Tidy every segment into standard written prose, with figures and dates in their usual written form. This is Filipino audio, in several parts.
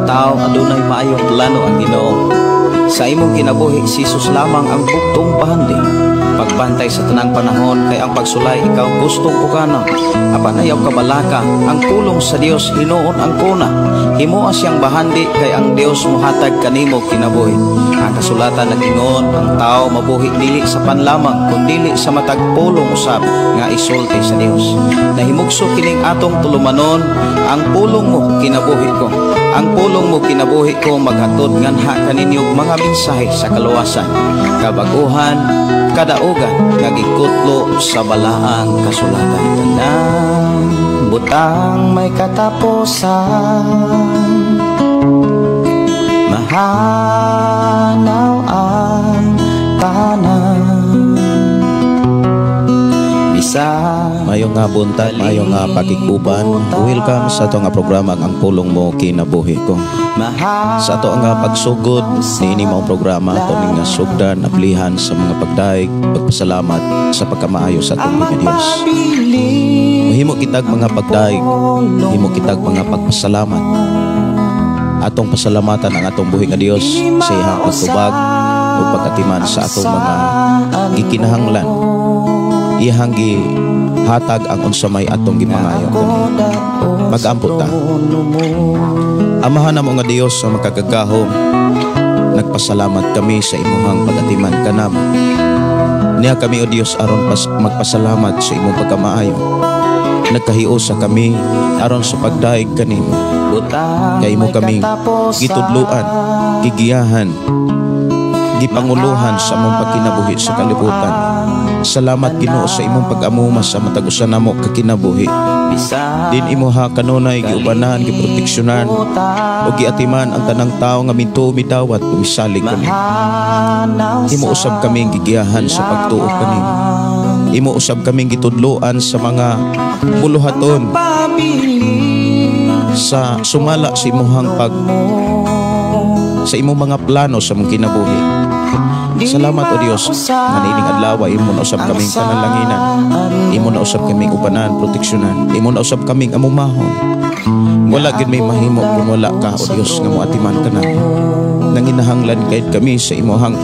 tao adunay maayong plano ang Ginoo. Sa imong kinabuhi si Jesus lamang ang bugtong pahandi. Pagbantay sa tanang panahon kay ang pagsulay ikaw gustong pukana. Apan ayaw kabalaka ang pulong sa Dios hinuon ang kuna. Himuha siyang bahandi kay ang Dios mohatag kanimo kinabuhi. Ang kasulatan nag-ingon ang tao mabuhi dili sa panlamang kundi sa matag pulong usab nga isulti sa Dios. Nahimugso kining atong tulumanon ang pulong mo kinabuhi ko. Ang pulong mo kinabuhi ko maghatod nganha kaninyong mga mensahe sa kaluwasan, kabaguhan, kadaugan nga gikutlo sa balaang kasulatan. Tanang butang may katapusan, mahanaw ang tanan. Mayo nga buntag, mayo nga pakikuban. Welcome sa ato nga programa ang pulong mo kinabuhi ko. Sa ato nga pagsugod niini mao programa ato nga sugdan ablihan sa mga pagdaig, pagpasalamat sa pagkamaayo sa atong mga Dios. Mahimo kitag mga pagdaig, mahimo kitag mga pagpasalamat. Atong pasalamatan ang atong buhi nga Dios sa iyang pagtubag ug pagkatiman sa atong mga gikinahanglan. Iyang hatag ang unsamay atong gipangayo. Mag-ampot ta. Amahan namo nga Dios sa makagagahom, nagpasalamat kami sa imuhang pagatiman kanamo. Niya kami o Dios aron magpasalamat sa imong pagkamaayo. Nagkahiusa kami aron sa pagdaig kanimo. Kay mo kaming gitudluan, gigiyahan, gipanguluhan sa among pagkinabuhi sa kalibutan. Salamat Ginoo sa imong pag-amuma sa matag-usa namo kakinabuhi. Din imuha kanunay giubanan, giproteksyonan o giatiman ang tanang tao nga mintuo midawat o misalig kami. Imo usab kaming gigiyahan sa pagtuo kanimo. Imo usab kaming gitudloan sa mga buluhaton sa sumala sa imuhang sa imong mga plano sa mong kinabuhi. Salamat o Dios nga niining adlaw imo na usab kaming panalangina, imo na usab kaming ubanan, proteksyonan, imo na usab kaming amumahon. Wala gid may mahimo kung wala ka o Dios nga moatiman ka namo. Nanginahanglan kayt kami sa imong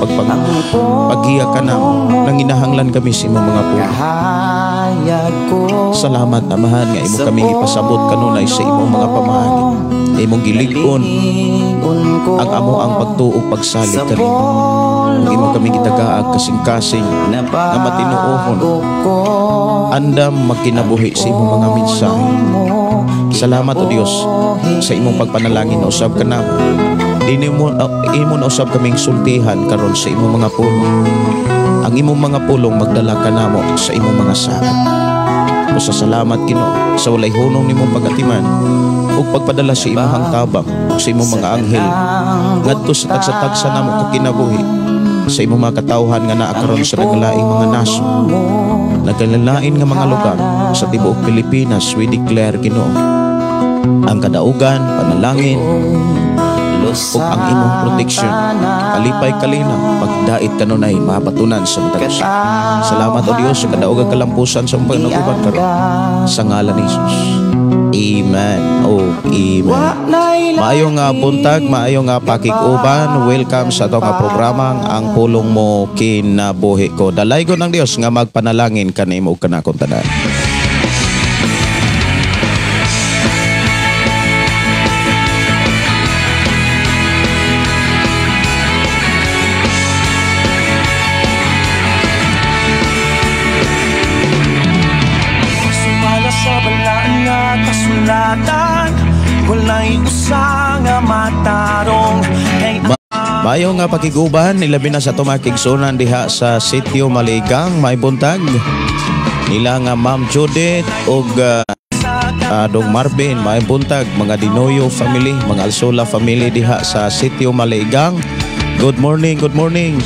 paggiya ka namo. Nanginahanglan kami sa imong mga pulo. Salamat amahan nga imo kaming ipasabot kanunay sa imong mga pamahagi. Imong gilig-on ang amo ang pagtuo pagsalig kanimo. Imo kami gitagaag kasing-kasing na matinuohon andam magkinabuhi sa imong mga mensahe. Salamat o Dios sa imong pagpanalangin na usab ka namo. Imo na usab kaming sultihan karon sa imong mga pulong. Ang imong mga pulong magdala ka namo sa imong mga saad. Pasasalamat Ginoo sa walay hunong nimong pagatiman ug pagpadala sa imong tabang ug sa imong mga anghel ngadto sa tagsa-tagsa namo kakinabuhi sa imong mga katawhan nga naa karon sa nagalaing mga naso, nagkalalain nga mga lugar sa tibuok Pilipinas. We declare Ginoo ang kadaugan, panalangin ug ang imong proteksyon kalipay kalina pagdait kanunay mabatunan sa matag. Salamat o Dios sa kadaugan kalampusan sa imong pagnaguban karon sa ngalan ni Jesus. Amen. Oh, amen. Maayong buntag, maayong pakiguban. Welcome sa itong programang ang pulong mo kinabuhi ko. Dalay ko ng Dios nga magpanalangin kanimo kanakong tanan. Walay usa nga matarong mayo nga pakiguban ilabi na sa tumakigsunan diha sa sitio Maligang. May buntag nila nga Ma'am Judith og Dong Marvin. May buntag mga Dinoyo family, mga Alsola family diha sa sitio Maligang. Good morning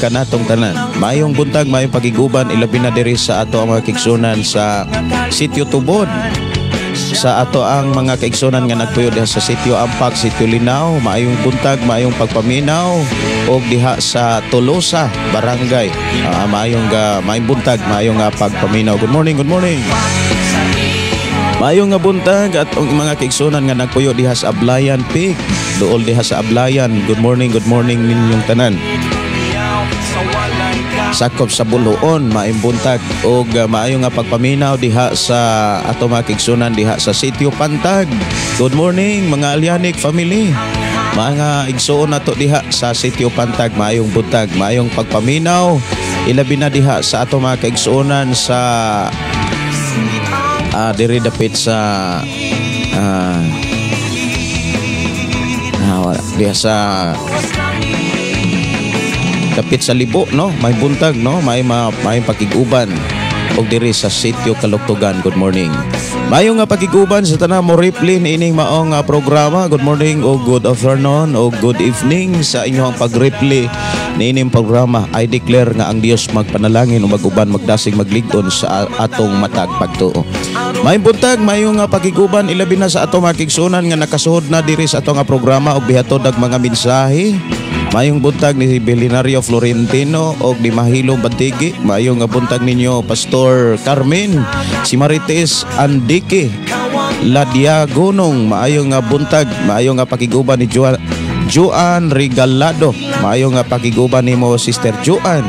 kanatong tanan. Mayong buntag, mayong pakiguban ilabi na diri sa ato ang mga kigsunan sa sitio Tubod. Sa ato ang mga kaigsunan nga nagpuyo diha sa sitio Ampak, sitio Linao. Maayong buntag, maayong pagpaminaw og diha sa Tolosa barangay. Maayong buntag, maayong pagpaminaw. Good morning. Maayong buntag at ang mga kaigsunan nga nagpuyo diha sa Ablayan Peak. duol diha sa Ablayan. Good morning ninyong tanan. Sakop sa Buluon, maayong buntag og maayo nga pagpaminaw diha sa ato mga kigsunan diha sa Sitio Pantag. Good morning mga Alianic family. Mga igsuon nato diha sa Sitio Pantag, maayong buntag, maayong pagpaminaw. Ilabi na diha sa ato mga kaigsuonan sa diri dapit sa diha sa dapit sa Libo, no? May buntag, no? May pakiguban og diri sa Sitio Kaluktugan. Good morning. Mayo nga pakiguban sa tanan mo ripli niining maong programa. Good morning o good afternoon o good evening sa inyong pagripli niining programa. I declare nga ang Dios magpanalangin o maguban magdasig magligton sa atong matag pagtuo. May buntag, mayo nga pakiguban ilabi na sa atong makigsunan nga nakasuhod na diri sa atong programa og bihatod ang mga mensahe. Mayong buntag ni Belinario Florentino o ni Mahilo Bantigi. Mayong buntag ninyo Pastor Carmen, si Marites Andiki, Ladiagonong. Mayong buntag, mayong pakiguban ni Juan Regalado. Mayong pakiguban ni mo Sister Juan.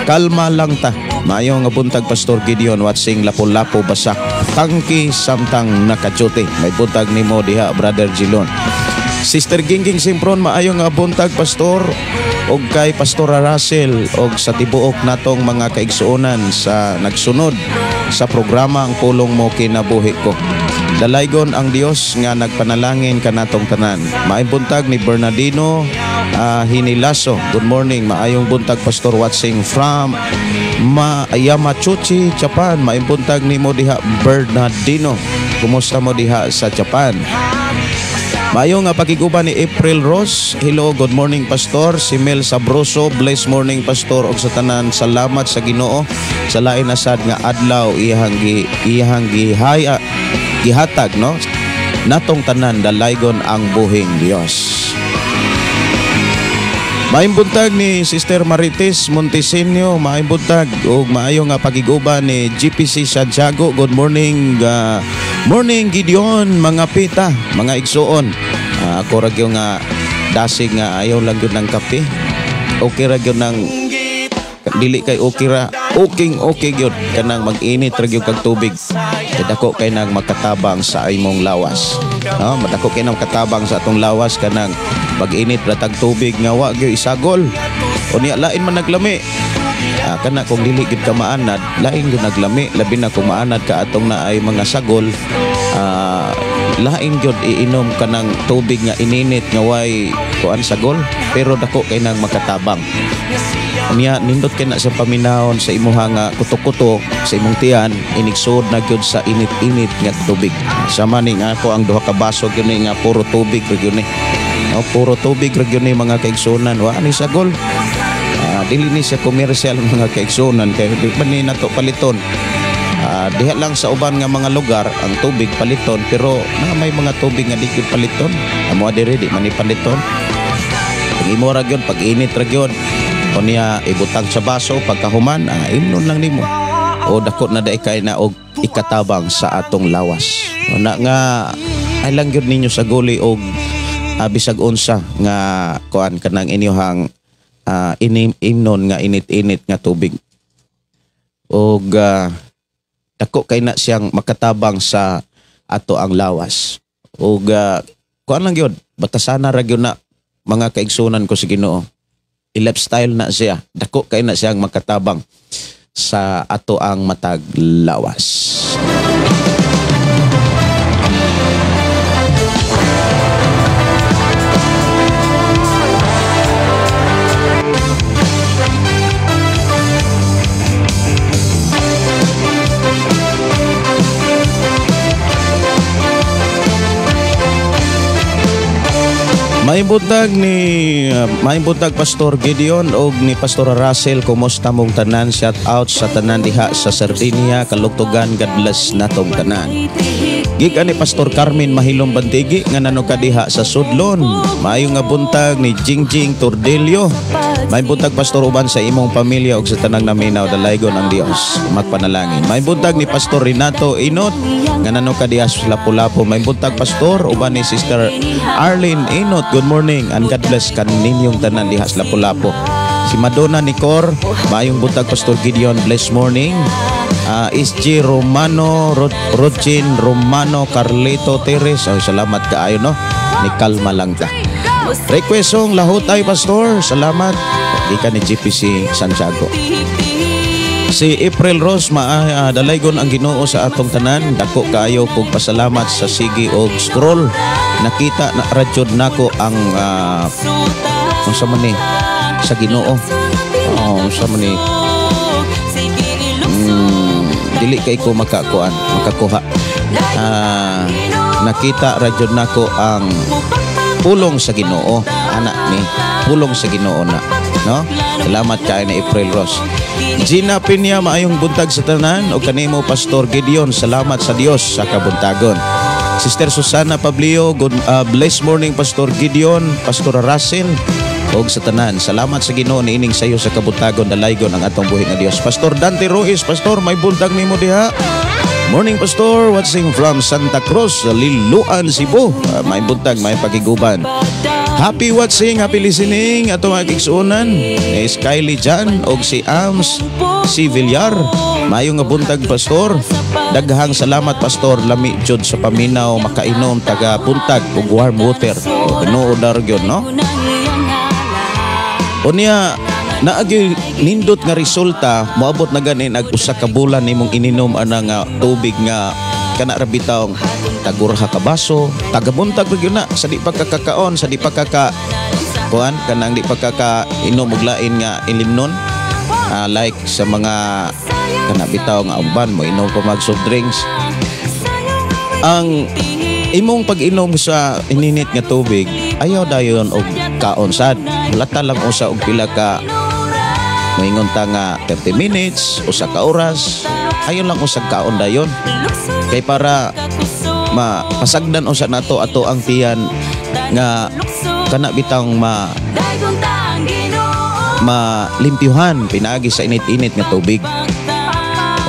Kalma lang ta. Mayong buntag Pastor Gideon watching Lapu-Lapu Basak. Tangki samtang nakajote. May buntag ni mo diha Brother Gilon. Sister Gingging Simpron, maayong buntag Pastor og kay Pastor Russell og sa tibuok natong mga kaigsuonan sa nagsunod sa programa Ang Pulong Mo Kinabuhi Ko. Dalaygon ang Dios nga nagpanalangin kanatong tanan. Maayong buntag ni Bernardino Hinilaso. Good morning, maayong buntag Pastor watching from Yamachuchi, Japan. Maayong buntag ni mo diha Bernardino. Kumusta mo diha sa Japan? Mayo nga pakiguban ni April Ross. Hello, good morning Pastor. Si Mel Sabroso, blessed morning Pastor. Og sa tanan, salamat sa Ginoo sa lain asad nga adlaw iyang gihatag, no? Natong tanan dalaygon ang buhing Dios. Maayong buntag ni Sister Marites Montesinos, maayong buntag ug maayo nga pakiguban ni GPC Santiago. Good morning, morning Gideon, mga pita, mga igsuon. Ako ra gyud nga dasig nga ayaw lang gyud ng kape. Okay ra gyud ng dili kay okay ra. Okay gyud kanang mag-init ra gyud kag tubig. Dako kay nang makatabang sa imong lawas. No, madako kay nang katabang sa atong lawas kanang mag-init ra tag tubig nga wa gyud isagol. Unya lain man naglami. Kana kung dili gid ka maanad, lain gyud naglami, labi na kung maanad ka atong na ay mga sagol. Lain gyud iinom ka ng tubig nga ininit nga way kuan sagol, pero dako kay nang makatabang. Unya nindot kay na sa paminahon sa imuha nga kuto-kuto sa imong tiyan, inigsud na gyud sa init-init nga tubig. Sama ni nga ako ang duha ka baso gyud ni nga puro tubig ra gyud ni. Puro tubig ra gyud ni mga kaigsunan, wa ani sagol. Dili ni siya komersyal mga kaigsunan kay di man ni nato paliton. Diha lang sa uban nga mga lugar ang tubig paliton, pero may mga tubig nga di gyud paliton. Amo diri di man ni paliton. Pag imo ra gyud, pag init ra gyud, unya ibutang sa baso pagkahuman, imnon lang nimo. O dako na dai kay na og ikatabang sa atong lawas. Una nga ay lang gyud ninyo sa guli og bisag unsa nga kuan kanang inyohang imnon nga init-init nga tubig. Og dako kay na siyang makatabang sa ato ang lawas. Og kuan lang gyud, batasana ra gyud na mga kaigsunan ko sa Ginoo. I-lifestyle na siya. Dako kay na siyang makatabang sa ato ang matag lawas. May buntag Pastor Gideon og ni Pastor Russell, kumusta mong tanan? Shout out sa tanan diha sa Sardinia, Kaluktugan. God bless natong tanan. Gikan ni Pastor Carmen Mahilong Bantigi nga nano ka diha sa Sudlon. Maayo nga buntag ni Jingjing Tordelio. May buntag Pastor uban sa imong pamilya ug sa tanang naminaw dalaygon ang Dios. Magpanalangin. May buntag ni Pastor Renato Inot nga nano ka diha sa Lapu-Lapu. May buntag Pastor uban ni Sister Arlene Inot. Good morning and God bless kaninyong tanan diha sa Lapu-Lapu. Si Madonna Nicor, maayong buntag Pastor Gideon, bless morning. SG Romano, Rodjin Romano, Carlito Teres. Oh, salamat kaayo no. Ni kalma lang ta. Request song lahot ay Pastor. Salamat. Di ka ni GPC Santiago. Si April Rose dalaygon ang Ginoo sa atong tanan. Dako kaayo kog pasalamat sa sige og scroll. Nakita na radyod nako ang unsa man ni sa Ginoo. Unsa man ni dili kay ko makakuha. Nakita radyod nako ang pulong sa Ginoo, anak ni pulong sa Ginoo na, no? Salamat kay na April Rose. Gina Pinya, maayong buntag sa tanan o kanimo Pastor Gideon, salamat sa Dios sa kabuntagon. Sister Susana Pablio, blessed morning Pastor Gideon, Pastor Russell og sa tanan. Salamat sa Ginoo niining sayo sa kabuntagon dalaygon ang atong buhi nga Dios. Pastor Dante Ruiz, Pastor, may buntag nimo diha. Morning Pastor, watching from Santa Cruz, Liloan, Cebu. May buntag, may pagiguban. Happy watching, happy listening. Ato mga kigsuunan, si Kylie Jan o si Ams, si Villar. Mayong nga buntag Pastor. Daghang salamat Pastor, lami jud sa paminaw makainom taga buntag ug warm water. Tinuod yun, no? Unya, naagi nindot nga resulta, moabot na ganin ag usa ka bulan nimong ininom ana nga tubig nga kana ra bitaw tagurha ka baso, tagabuntag ra gyud na sa di pagkakakaon, sa di pagkaka kuan kanang di pagkakainom og lain nga ilimnon. Like sa mga kana bitaw nga uban mo inom pa mag soft drinks. Ang imong pag-inom sa ininit nga tubig, ayaw dayon og kaon sad. Lata lang usa og pila ka moingon ta nga 30 minutes, usa ka oras. Ayaw lang usa kaon dayon. Kay para mapasagdan usa nato ato ang tiyan nga kana bitang malimpyuhan pinaagi sa init-init nga tubig.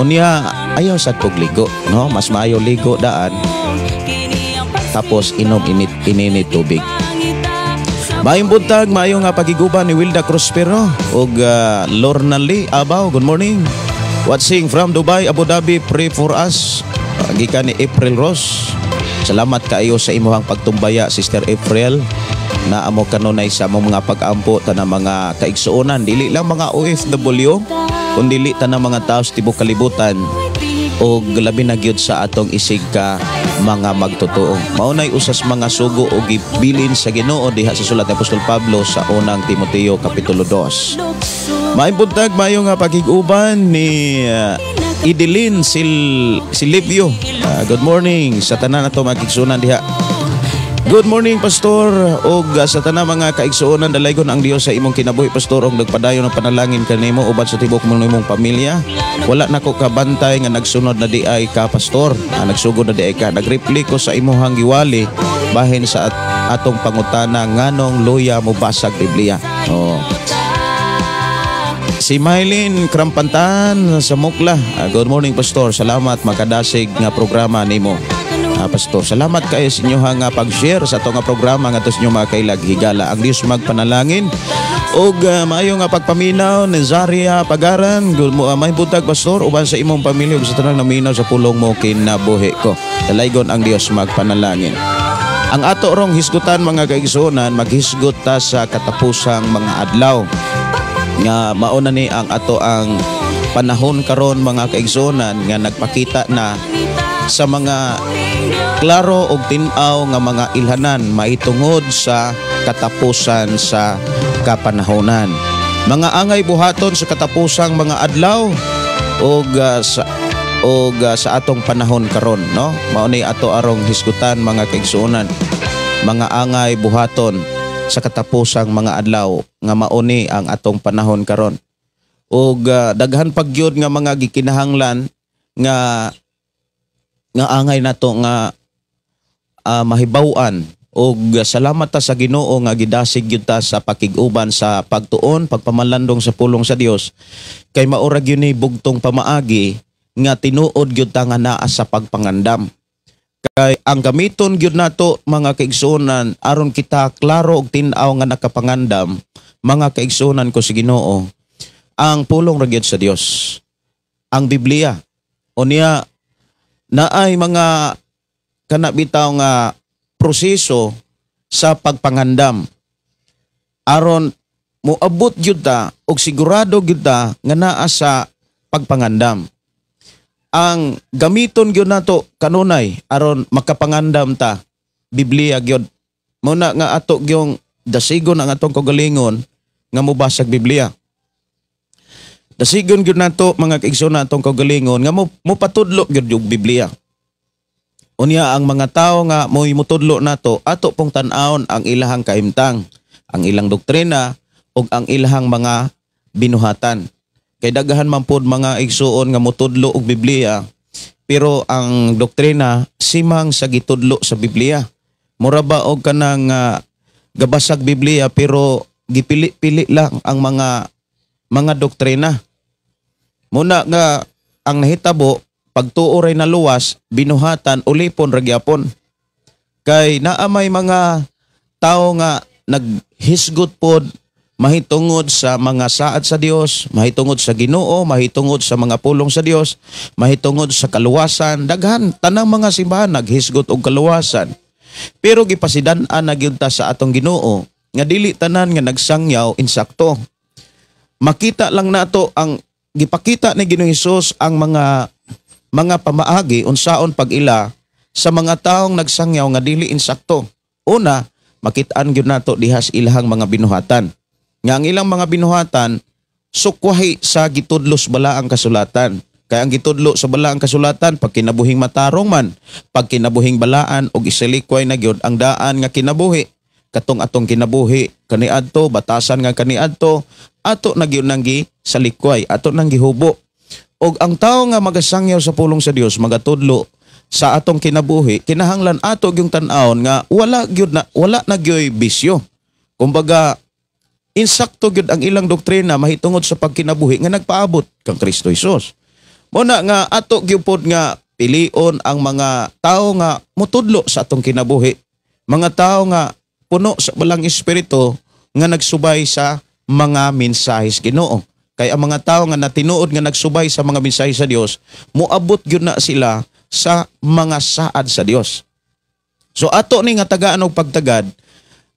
Unya ayaw sad pog ligo, no? Mas maayo ligo daan tapos inom init tubig. Mayong buntag, mayong pagiguban ni Wilda Prospero ug Lorna Lee Abaw. Good morning. Watching from Dubai, Abu Dhabi, pray for us. Gikan ni April Rose. Salamat kaayo sa imuhang pagtumbaya, Sister April. Na amo kanunay sa among mga pag-ampo tanang mga kaigsuonan, dili lang mga OFW, kundi dili tanang mga tao sa tibok kalibutan o labi na gyud sa atong isig ka mga magtotoo. Maunay usas mga sugo o gibilin sa Ginoo diha sa sulat ni Apostol Pablo sa unang Timoteo kapitulo 2. Maayong buntag, mayong pagig-uban ni Idelin Silvio. Good morning sa tanan nato mga kaigsuonan diha. Good morning Pastor og sa tanan mga kaigsuonan dalaygon ang Dios sa imong kinabuhi Pastor og nagpadayon ng panalangin kanimo uban sa tibok mo nimong pamilya. Wala nako kabantay nga nagsunod na di ay ka Pastor. Nagsugod na di ay ka. Nagreply ko sa imong giwali bahin sa atong pangutana nganong luya mo basag Biblia. Si Mylene Krampantan sa Mukla. Good morning Pastor. Salamat makadasig nga programa nimo. Pastor, salamat kayo sa inyo nga pag-share sa itong programa nga tos nyo mga kailag higala. Ang Diyos magpanalangin o maayo nga pagpaminaw ni Zaria Pagaran. May buntag Pastor uban sa imong pamilya ug sa tanang naminaw sa pulong mo kinabuhi ko. Dalaygon ang Diyos magpanalangin. Ang ato rong hisgutan mga kaigsuonan, maghisgot ta sa katapusang mga adlaw nga mauna ni ang ato ang panahon karon mga kaigsuonan nga nagpakita na sa mga klaro og tin-aw nga mga ilhanan maitungod sa katapusan sa kapanahonan. Mga angay buhaton sa katapusang mga adlaw og sa atong panahon karon, no? Mao ni ato arong hisgutan mga kaigsuonan. Mga angay buhaton sa katapusang mga adlaw nga mao ni ang atong panahon karon. Og daghan pagyud nga mga gikinahanglan nga angay nato nga mahibaw-an Og salamat ta sa Ginoo nga gidasig gyud ta sa pakig-uban sa pagtuon, pagpamalandong sa pulong sa Dios. Kay maura gyud ni bugtong pamaagi nga tinuod gyud ta nga naa sa pagpangandam. Kay ang gamiton gyud nato mga kaigsunan aron kita klaro og tin-aw nga nakapangandam, mga kaigsunan ko sa Ginoo, ang pulong ra gyud sa Dios. Ang Biblia unya naay mga kanabitaw nga proseso sa pagpangandam aron moabot gyud ta og sigurado gyud ta nga naa sa pagpangandam. Ang gamiton gyud nato kanunay aron makapangandam ta, Biblia gyud. Muna nga ato gyung dasigon ang atong kagalingon nga mobasag Biblia. Dasigon gyud nato mga kaigsoon atong kagalingon nga mopatudlo gyud yung Biblia. Unya ang mga tao nga mo'y mutudlo nato, ato pong tan-awon ang ilahang kaimtang, ang ilang doktrina, o ang ilahang mga binuhatan. Kay daghan man pod mga igsuon nga mutudlo og Biblia, pero ang doktrina simang sa gitudlo sa Biblia. Mura ba og kanang gabasag Biblia pero gipili-pili lang ang mga doktrina. Muna nga ang nahitabo pagtuoray na luwas, binuhatan, ulipon, ragyapon. Kay naamay mga tao nga naghisgot pod, mahitungod sa mga saad sa Dios, mahitungod sa Ginoo, mahitungod sa mga pulong sa Dios, mahitungod sa kaluwasan. Daghan, tanang mga simbahan naghisgot og kaluwasan. Pero gipasidan-an na gyud ta sa atong Ginoo, nga dili tanan nga nagsangyaw insakto. Makita lang nato ang gipakita ni Ginoong Hesus ang mga pamaagi unsaon pag-ila sa mga taong nagsangyaw nga dili insakto. Una, makitaan gyud nato dihas ilahang mga binuhatan. Nga ang ilang mga binuhatan sukwahi sa gitudlos balaang kasulatan. Kaya ang gitudlo sa balaang kasulatan pag kinabuhing matarong man, pag kinabuhing balaan og isalikway na gyud ang daan nga kinabuhi. Katong atong kinabuhi kaniadto, batasan nga kaniadto, ato na gyud nang salikway, ato nang gihubo. Og ang tao nga magasangyaw sa pulong sa Dios, magatudlo sa atong kinabuhi, kinahanglan ato yung tan-awon nga wala na gyud bisyo. Kumbaga insakto gyud ang ilang doktrina mahitungod sa pagkinabuhi nga nagpaabot kang Kristo Hesus. Muna nga ato gyud nga pilion ang mga tao nga mutudlo sa atong kinabuhi, mga tao nga puno sa balang espiritu nga nagsubay sa mga mensaheng Ginoo. Kay ang mga tao nga natinuod nga nagsubay sa mga mensahe sa Dios, moabot gyud na sila sa mga saad sa Dios. So ato ni nga tagaan og pagtagad,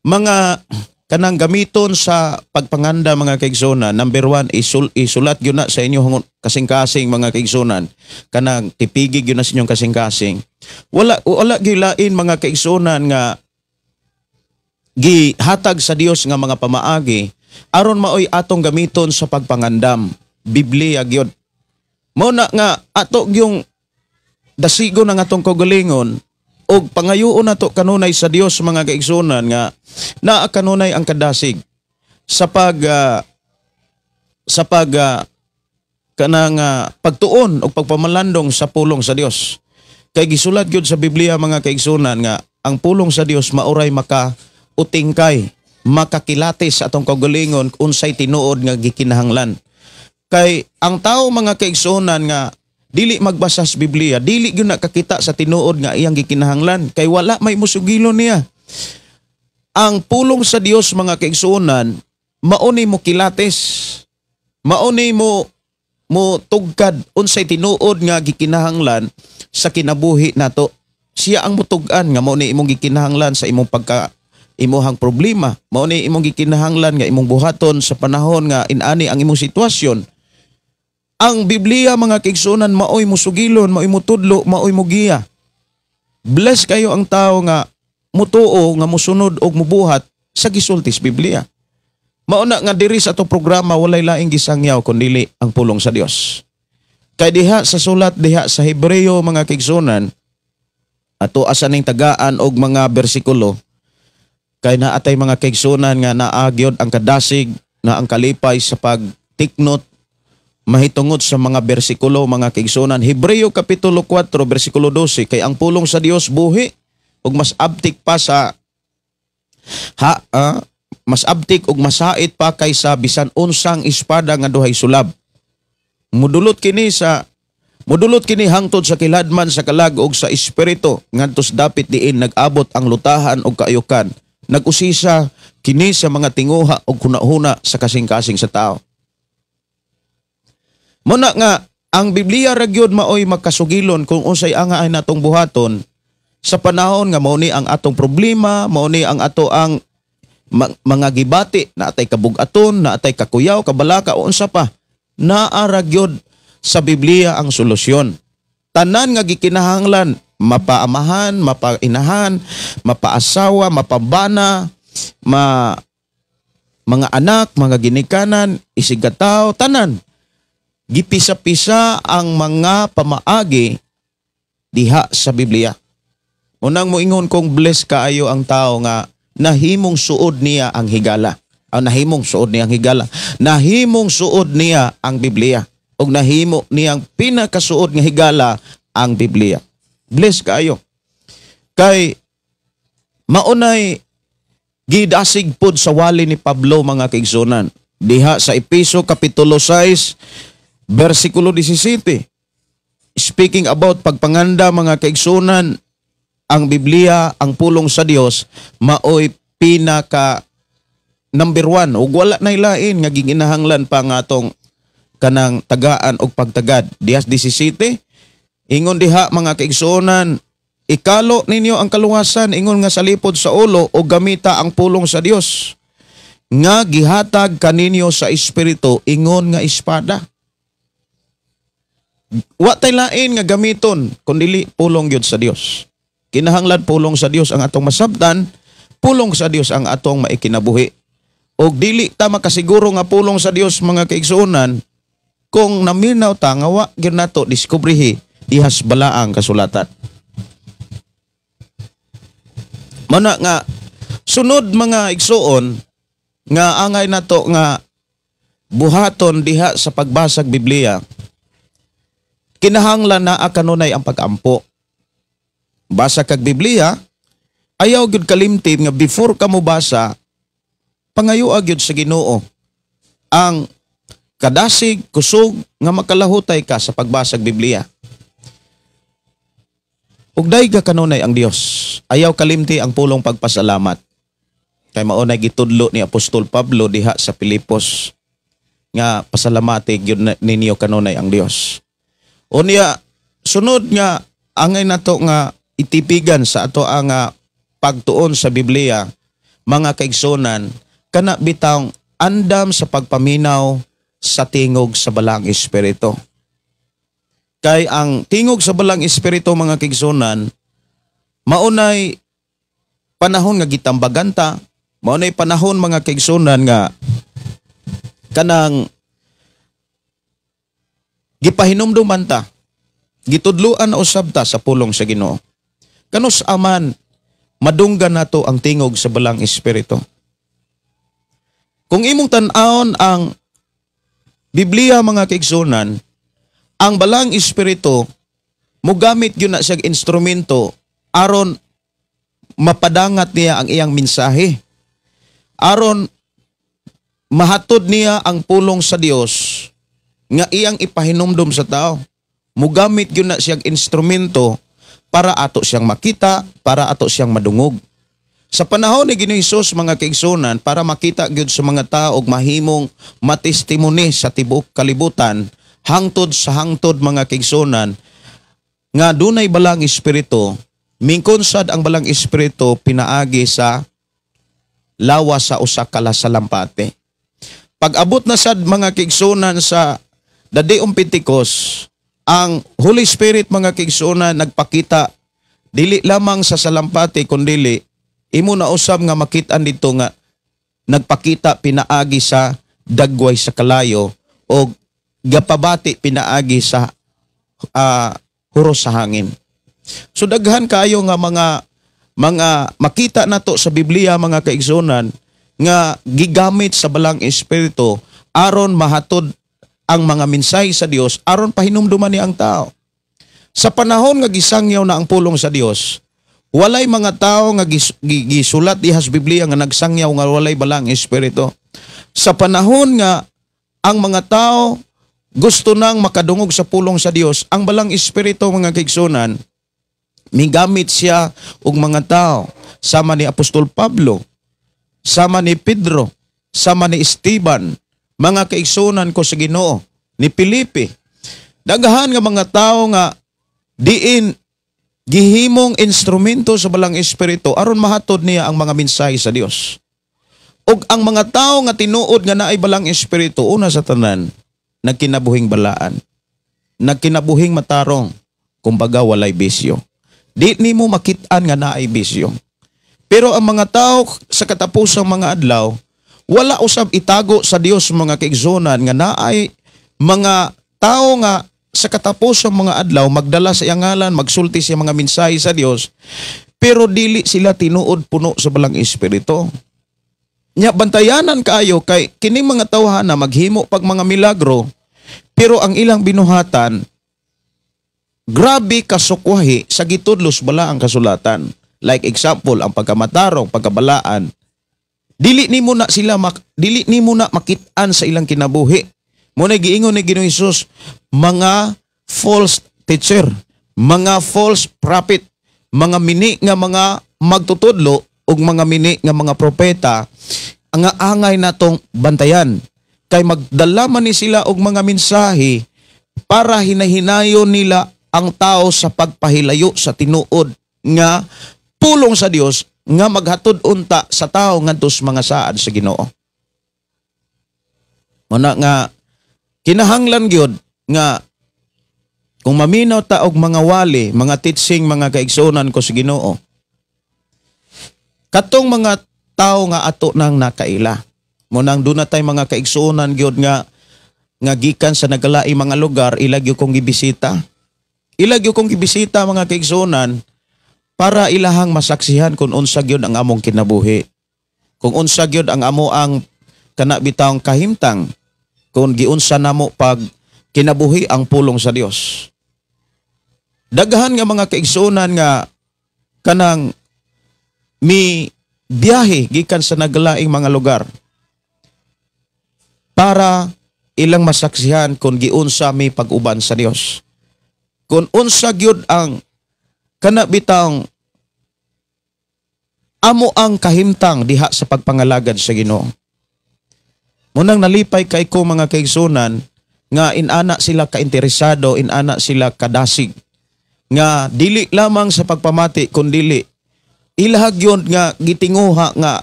mga kanang gamiton sa pagpanganda mga kaigsunan. Number 1, isulat gyud na sa inyo kasing-kasing mga kaigsunan. Kanang tipigig gyud na sa inyong kasing-kasing. Wala gyud lain mga kaigsunan nga gihatag sa Dios nga mga pamaagi aron maoy atong gamiton sa pagpangandam. Biblia gyud. Mao na nga ato gyung dasigon ang atong kagalingon og pangayoon nato kanunay sa Dios mga kaigsunan nga naa kanunay ang kadasig sa pagtuon og pagpamalandong sa pulong sa Dios. Kay gisulat gyud sa Biblia mga kaigsunan nga ang pulong sa Dios mauray makautingkay, makakilatis atong kagalingon unsay tinuod nga gikinahanglan. Kay ang tao mga kaigsunan nga dili magbasa sa Biblia, dili gyud nakakita sa tinuod nga iyang gikinahanglan kay wala may musugilon niya. Ang pulong sa Dios mga kaigsunan mao ni mo kilatis, mao ni mo tugkad unsay tinuod nga gikinahanglan sa kinabuhi nato. Siya ang mutug-an nga mao ni imong gikinahanglan sa imong imuhang problema, mao ni imong gikinahanglan nga imong buhaton sa panahon nga inani ang imong sitwasyon. Ang Biblia mga kaigsunan maoy musugilon, maoy mutudlo, maoy mugiya. Bless kayo ang tao nga mutuo nga musunod og mubuhat sa gisultis Biblia. Mao na nga diri sa atong programa walay laing gisangyaw kundi ang pulong sa Dios. Kay diha sa sulat diha sa Hebreo mga kaigsunan ato asa ning tagaan og mga bersikulo. Kay naatay mga kaigsunan nga naagyon ang kadasig na ang kalipay sa pagtiknot mahitungod sa mga bersikulo mga kaigsunan. Hebreo Kapitulo 4 bersikulo 12, kay ang pulong sa Dios buhi ug mas abtik pa sa mas abtik ug masait pa kaysa bisan unsang espada nga duhay sulab. Mudulot kini hangtod sa kiladman sa kalag ug sa espiritu ngadtos dapit diin nag-abot ang lutahan ug kaayukan. Nag-usisa kini sa mga tinguha ug hunahuna sa kasing-kasing sa tao. Muna nga ang Biblia ra gyud maoy makasugilon kung unsay anga ay natong buhaton sa panahon nga mao ni ang atong problema, mao ni ang ato ang mga gibati na atay kabug-aton, na atay kakuyaw, kabalaka o unsa pa. Naara gyud sa Biblia ang solusyon. Tanan nga gikinahanglan, mapaamahan, mapainahan, mapaasawa, mapabana, mga anak, mga ginikanan, isigataw, tanan. Gipisa-pisa ang mga pamaagi diha sa Biblia. Unang moingon kong bless kaayo ang tao nga nahimong suod niya ang higala. Nahimong suod niya ang higala. Nahimong suod niya ang Biblia. O nahimo niyang pinakasuod nga higala ang Biblia. Bless kaayo. Kay maunay gidasig pod sa wali ni Pablo mga kaigsunan. Diha sa Epeso Kapitulo 6, versikulo 17. Speaking about pagpanganda mga kaigsunan, ang Biblia, ang pulong sa Dios, maoy pinaka number 1. Ug wala na ilain nga giginahanglan pa nga atong kanang tagaan og pagtagad. Dias 17, ingon diha mga kaigsunan, ikalo ninyo ang kaluwasan, ingon nga salipod sa ulo o gamita ang pulong sa Dios. Nga gihatag kaninyo sa espiritu, ingon nga espada. Wa tay lain nga gamiton kundi pulong gyud sa Dios. Kinahanglan pulong sa Dios ang atong masabtan, pulong sa Dios ang atong maikinabuhi. Og dili ta makasiguro nga pulong sa Dios mga kaigsuonan kung naminaw ta nga wa gyud nato diskubrihi ihas balaang kasulatan. Mana nga sunod mga igsuon nga angay nato nga buhaton diha sa pagbasag Biblia, kinahanglan na kanunay ang pag-ampo. Basa kag Biblia, ayaw gyud kalimtin nga before ka mo basa, pangayo gyud sa Ginoo ang kadasig, kusog nga makalahutay ka sa pagbasag Biblia. Ug dayeg ka kanunay ang Dios. Ayaw kalimti ang pulong pagpasalamat. Kay mao nay gitudlo ni Apostol Pablo diha sa Pilipos nga pasalamati gyud ninyo kanunay ang Dios. Unya sunod nga angay nato nga itipigan sa ato ang pagtuon sa Biblia, mga kaigsunan, kana bitang andam sa pagpaminaw sa tingog sa balang espiritu. Kay ang tingog sa balang espiritu mga kaigsunan, maunay panahon nga gitambaganta, maunay panahon mga kaigsunan nga kanang gipahinumduman ta, gitudluan usab ta sa pulong sa Ginoo. Kanus aman madunggan nato ang tingog sa balang espiritu. Kung imong tan-awon ang Biblia mga kaigsunan, ang balang espiritu mogamit gyud na siyang instrumento aron mapadangat niya ang iyang mensahe. Aron mahatod niya ang pulong sa Dios nga iyang ipahinumdum sa tao. Mogamit gyud na siyang instrumento para ato siyang makita, para ato siyang madungog. Sa panahon ni Ginoong Hesus mga kaigsunan, para makita gyud sa mga tao og mahimong matestimony sa tibuok kalibutan, hangtod sa hangtod mga kaigsunan, nga dunay balang espiritu, mingkon sad ang balang espiritu pinaagi sa lawas sa usa ka salampate. Pag abot na sad mga kaigsunan sa Dadiong Pentecost, ang Holy Spirit mga kaigsunan nagpakita dili lamang sa salampati kundi imo na usab nga makit-an dito nga nagpakita pinaagi sa dagway sa kalayo o gapabati pinaagi sa huros sa hangin. So daghan kayo nga mga makita nato sa Biblia mga kaigsunan nga gigamit sa balang espiritu aron mahatod ang mga mensahe sa Dios aron pahinumduman ni ang tao. Sa panahon nga gisangyaw na ang pulong sa Dios, Walay mga tao nga gisulat dihas Biblia nga nagsangyaw nga walay balang espiritu. Sa panahon nga ang mga tao gusto nang makadungog sa pulong sa Dios, ang balang espiritu mga kaigsunan, migamit siya og mga tao sama ni Apostol Pablo, sama ni Pedro, sama ni Esteban, mga kaigsunan ko sa Ginoo, ni Felipe. Daghan nga mga tao nga diin gihimong instrumento sa balang espiritu aron mahatod niya ang mga mensahe sa Dios. Ug ang mga tao nga tinuod nga naay balang espiritu, una sa tanan, nagkinabuhing balaan, nagkinabuhing matarong, kumbaga walay bisyo. Di nimo makit-an nga naay bisyo. Pero ang mga tao sa katapusang mga adlaw, wala usab itago sa Dios mga kaigsunan nga naay mga tao nga sa katapusang mga adlaw magdala sa iyang ngalan, magsulti sa mga mensahe sa Dios, pero dili sila tinuod puno sa balang espiritu. Nya bantayanan kaayo kay kining mga tawhana maghimo pag mga milagro, pero ang ilang binuhatan grabe kasukwahi sa gitudlos bala ang kasulatan. Like example, ang pagkamatarong, pagkabalaan, dili nimo na makit-an sa ilang kinabuhi. Muna giingon ni Ginoong Hesus, mga false teacher, mga false prophet, mga mini nga mga magtutudlo ug mga mini nga mga propeta, ang angay natong bantayan. Kay magdala man ni sila og mga mensahe para hinahinayon nila ang tao sa pagpahilayo sa tinuod nga pulong sa Dios nga maghatod unta sa tao ngadto sa mga saad sa Ginoo. Muna nga kinahanglan gyud nga kung maminaw ta og mga wali, mga teaching, mga kaigsunan ko sa Ginoo, katong mga tao nga ato nang nakaila. Munang doon na tayo mga kaigsunan gyud nga gikan sa nagalaing mga lugar, ilagyo kong gibisita. Ilagyo kong gibisita mga kaigsunan para ilahang masaksihan kung unsa gyud ang among kinabuhi. Kung unsa gyud ang amo ang kanabitang kahimtang, kung giunsa namo pag kinabuhi ang pulong sa Dios. Daghan nga mga kaigsunan nga kanang mi biyahe gikan sa nagalaing mga lugar para ilang masaksihan kung giunsa mi pag-uban sa Dios. Kung unsa gyud ang kanabitang amo ang kahimtang diha sa pagpangalagad sa Ginoo. Munang nalipay kay ko mga kaigsunan nga inana sila kainteresado, inana sila kadasig nga dili lamang sa pagpamati kundi ilahag yun nga gitinguha nga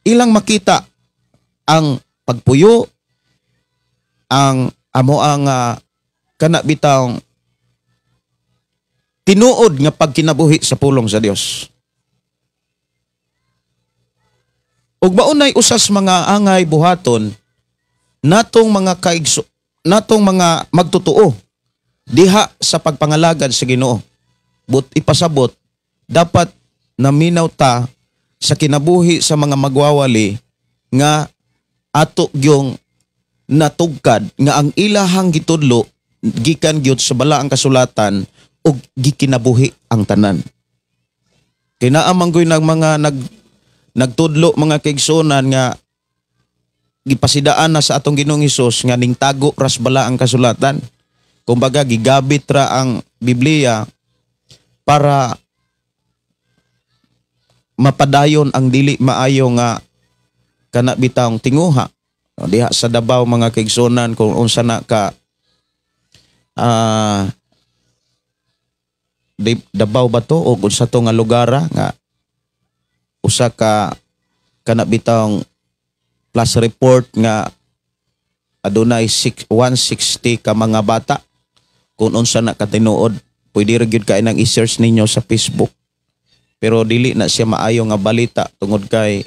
ilang makita ang pagpuyo, ang amo ang kanabitang tinuod nga pagkinabuhi sa pulong sa Dios. Ug maunay usas mga angay buhaton natong mga magtutuo diha sa pagpangalagad sa Ginoo. But ipasabot dapat naminaw ta sa kinabuhi sa mga magwawali nga ato gyung natugkad nga ang ilahang gitudlo gikan gyud sa balaang kasulatan ug gikinabuhi ang tanan. Kinaamanggoy ng mga nagtudlo mga kaigsunan nga gipasidaan na sa atong Ginoong Hesus nga ning tago ras bala ang kasulatan. Kumbaga gigabit ra ang Biblia para mapadayon ang dili maayo nga kanabitang tinguha. Diha sa Davao mga kaigsunan kung unsa na ka Davao ba to o unsa to nga lugar nga usa ka kanabitang plus report nga adunay 160 ka mga bata kung unsa na katinuod. Pwede ra gyud kay nang i-search ninyo sa Facebook. Pero dili na siya maayo nga balita tungod kay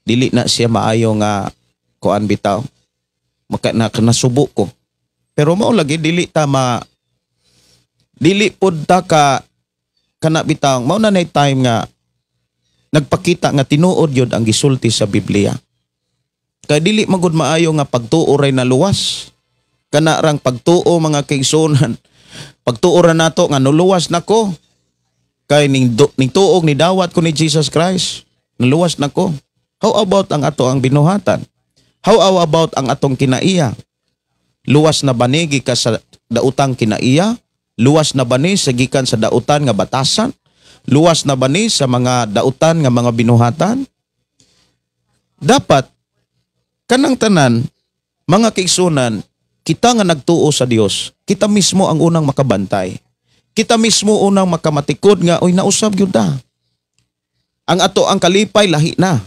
dili na siya maayo nga kuan bitaw. Nasubo ko. Pero mao lagi dili pod ta ka kana bitaw. Mao na nay time nga nagpakita nga tinuod yun ang gisulti sa Biblia. Kay dili magud maayo nga pagtuo ray na luwas. Kana rang pagtuo mga kaigsunan. Pagtuo ra nato nga nuluwas nako, kay ning tuog ni dawat ko ni Jesus Christ, naluwas na ko. How about ang ato ang binuhatan? How about ang atong kinaiya? Luwas na ba ni gikan sa dautang kinaiya? Luwas na ba ni sa gikan sa dautan nga batasan? Luwas na ba ni sa mga dautan nga mga binuhatan? Dapat kanang tanan mga kaigsunan, kita nga nagtuo sa Dios, kita mismo ang unang makabantay. Kita mismo unang makamatikod nga oy nausab gyud ta. Ang ato ang kalipay lahi na.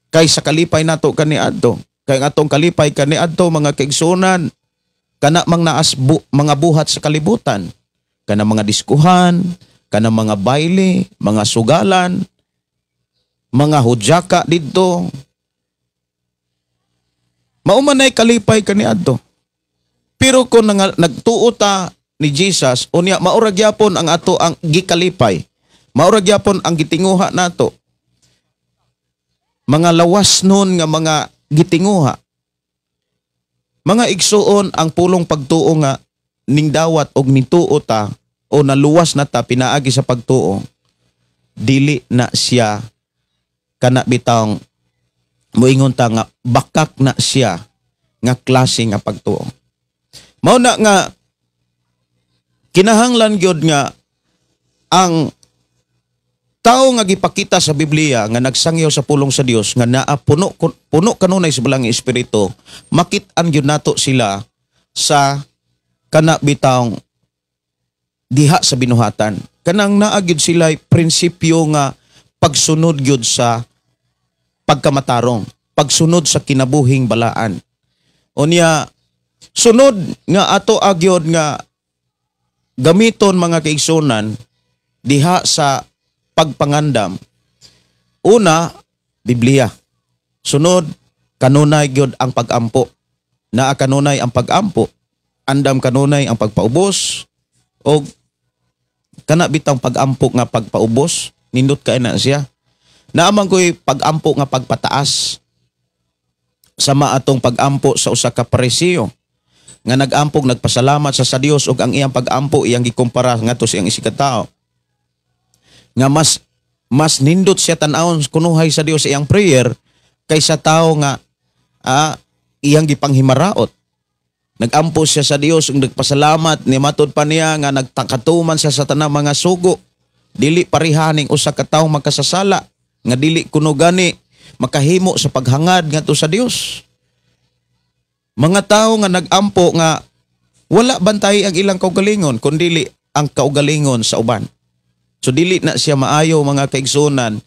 Kay sa kalipay nato kaniadto. Kay ang atong kalipay kaniadto mga kaigsunan, kana mang naas mga buhat sa kalibutan, kana mga diskuhan, kana mga baile, mga sugalan, mga hudyaka didto. Maumanay kalipay kaniadto. Pero kung nagtuo ta ni Jesus, unya maurag yapon ang ato ang gikalipay. Maurag yapon ang gitinguha nato. Mga lawas nun nga mga gitinguha. Mga igsuon ang pulong pagtuo nga ning dawat og nituo ta o naluwas na ta pinaagi sa pagtuo. Dili na siya kana bitang moingon ta nga bakak na siya nga klase nga pagtuo. Mao na nga kinahanglan gyud nga ang tao nga gipakita sa Biblia nga nagsangyaw sa pulong sa Dios nga naa puno kanunay sa balang espiritu, makit-an gyud nato sila sa kana bitawng diha sa binuhatan. Kanang naa gyud sila prinsipyo nga pagsunod gyud sa pagkamatarong, pagsunod sa kinabuhing balaan. Unya sunod nga ato agyod nga gamiton mga kaigsunan diha sa pagpangandam. Una, Biblia. Sunod, kanunay gyud ang pag-ampo. Naa kanunay ang pag-ampo. Andam kanunay ang pagpaubos. O kana bitang pag-ampo nga pagpaubos, nindot kay na siya. Naamang ko'y pag-ampo nga pagpataas. Sama atong pag-ampo sa usa ka Parisiyo nga nag-ampog nagpasalamat sa Dios ug ang iyang pag-ampo iyang gikumpara ngadto sa iyang isikatao. Nga mas nindot siya tan-awon kunuhay sa Dios iyang prayer kaysa tao nga iyang gipanghimaraot. Nagampo siya sa Dios ug nagpasalamat ni matud pa niya nga nagtakatuman siya sa tanang mga sugo. Dili parihaning usa ka tawo magkasasala nga dili kuno gani makahimo sa paghangad ngadto sa Dios. Mga tao nga nagampo nga wala bantay ang ilang kaugalingon kundi ang kaugalingon sa uban. So dili na siya maayo mga kaigsunan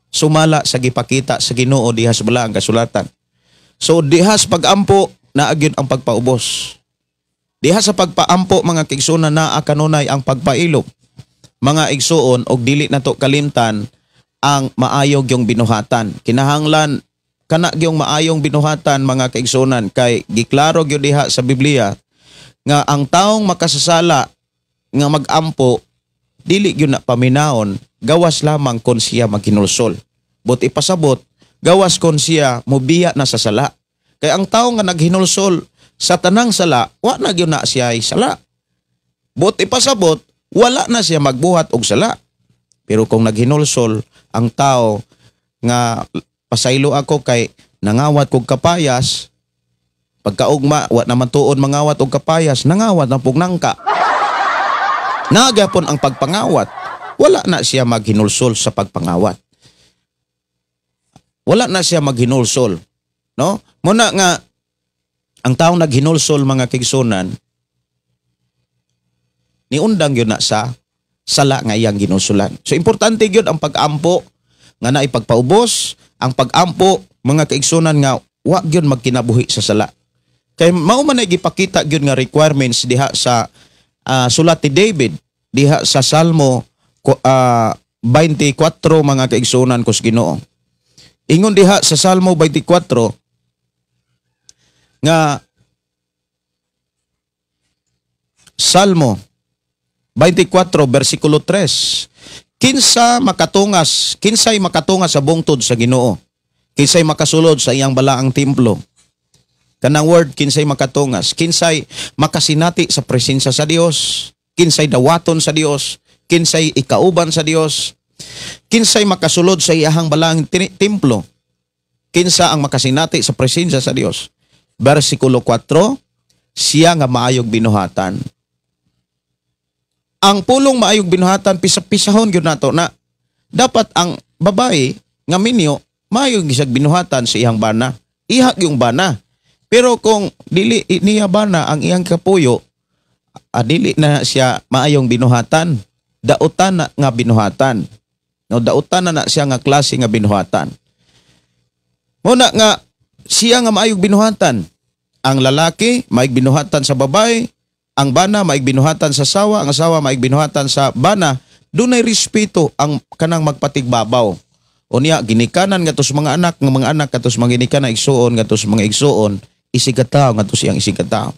sumala sa gipakita sa Ginoo diha sa balaang kasulatan. So diha sa pag-ampo naa gyud ang pagpaubos. Diha sa pagpaampo mga kaigsunan naa kanunay ang pagpailog. Mga igsuon og dili nato kalimtan ang maayog yung binuhatan. Kinahanglan kana gyung maayong binuhatan mga kaigsunan kay giklaro gyud diha sa Biblia nga ang taong makasasala nga mag-ampo dili gyud na paminaon gawas lamang kon siya maghinulsol. But ipasabot gawas kon siya mobiya na sa sala. Kay ang tawo nga naghinulsol sa tanang sala, wa na gyud na siya ay sala. But ipasabot wala na siya magbuhat og sala. Pero kung naghinulsol ang tao nga pasaylo ako kay nangawat kog kapayas, pagkaugma wa naman tuod mangawat og kapayas, nangawat ang pugnangka. Nagapon ang pagpangawat, wala na siya maghinulsol sa pagpangawat. Wala na siya maghinulsol, no? Muna nga ang taong naghinulsol mga kaigsunan niundang yun na sa sala nga iyang ginulsulan. So importante gyud ang pag-ampo nga naay pagpaubos, ang pag-ampo mga kaigsunan nga wa gyud magkinabuhi sa sala. Kay mao man ay gipakita gyud nga requirements diha sa sulat ni David diha sa Salmo 24 mga kaigsunan kus Ginoo. Ingon diha sa Salmo 24 nga Salmo 24 versikulo 3. Kinsay makatungas sa bungtod sa Ginoo. Kinsay makasulod sa iyang balaang templo. Kanang word kinsay makatungas, kinsay makasinati sa presensya sa Dios, kinsay dawaton sa Dios, kinsay ikauban sa Dios, kinsay makasulod sa iyahang balang templo, kinsa ang makasinati sa presensya sa Dios. Versikulo 4, siya nga maayog binuhatan. Ang pulong maayog binuhatan, pisahon gyud nato na dapat ang babae nga minyo maayog gisag binuhatan sa iyang bana. Ihak yung bana. Pero kung dili niya bana ang iyang kapuyo, dili na siya maayong binuhatan. Dautan na nga binuhatan. No, dautan na siya nga klase nga binuhatan. Muna nga siya nga maayog binuhatan. Ang lalaki maayog binuhatan sa babae, ang bana maayog binuhatan sa asawa, ang asawa maayog binuhatan sa bana. Dunay respeto ang kanang magpatigbabaw. Unya ginikanan ngadto sa mga anak kadtos mga ginikanan igsuon ngadto sa mga igsuon, isigataw ngadto siyang isigataw.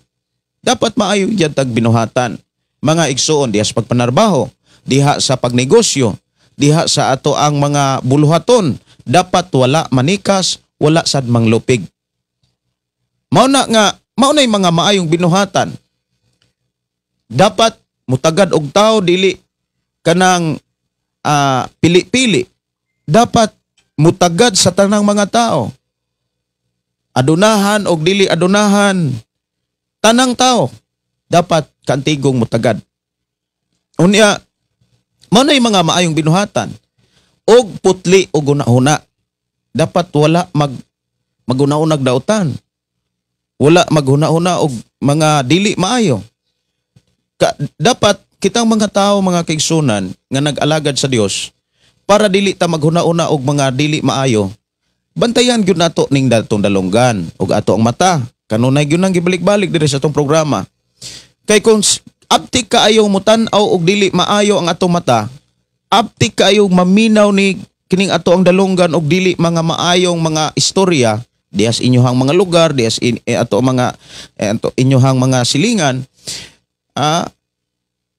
Dapat maayo diyan tag binuhatan. Mga igsuon diha sa pagpanarbaho, diha sa pagnegosyo, diha sa ato ang mga buluhaton, dapat wala manikas, wala sad manglupig. Mao na mga maayong binuhatan. Dapat mutagad og tao dili kanang pili-pili. Dapat mutagad sa tanang mga tao. Adunahan og dili adunahan, tanang tao dapat kantigong mutagad. Unya, mao nay mga maayong binuhatan. Og putli og una-una. Dapat wala maguna-unag dautan. Wala maghuna-huna og mga dili maayo. Dapat kitang mga tao, mga kaigsunan nga nag-alagad sa Dios, para dili ta maghuna-una og mga dili maayo, bantayan gyud nato ning datong dalunggan ug ato ang mata. Kanunay gyud nang gibalik-balik diri sa atong programa. Kay kung abtik kaayo mutan-aw og dili maayo ang atong mata, abtik kaayo maminaw ni kining ato ang dalunggan og dili mga maayong mga istorya dias inyohang mga lugar, dias ato mga inyohang mga silingan,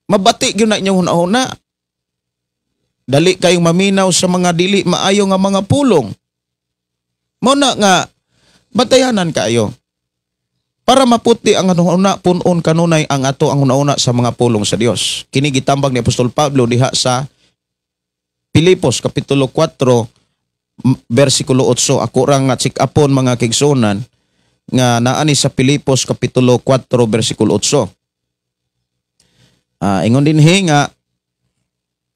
mabati gyud na inyong hunahuna. Dali kayong maminaw sa mga dili maayo nga mga pulong. Mo na nga batayanan kayo para maputi ang hunahuna punon kanunay ang ato ang hunahuna sa mga pulong sa Dios. Kini gitambag ni Apostol Pablo diha sa Pilipos kapitulo 4 versikulo 8. Ako ra nga check-upon mga kaigsunan nga naani sa Pilipos kapitulo 4 versikulo 8. Ingon din nga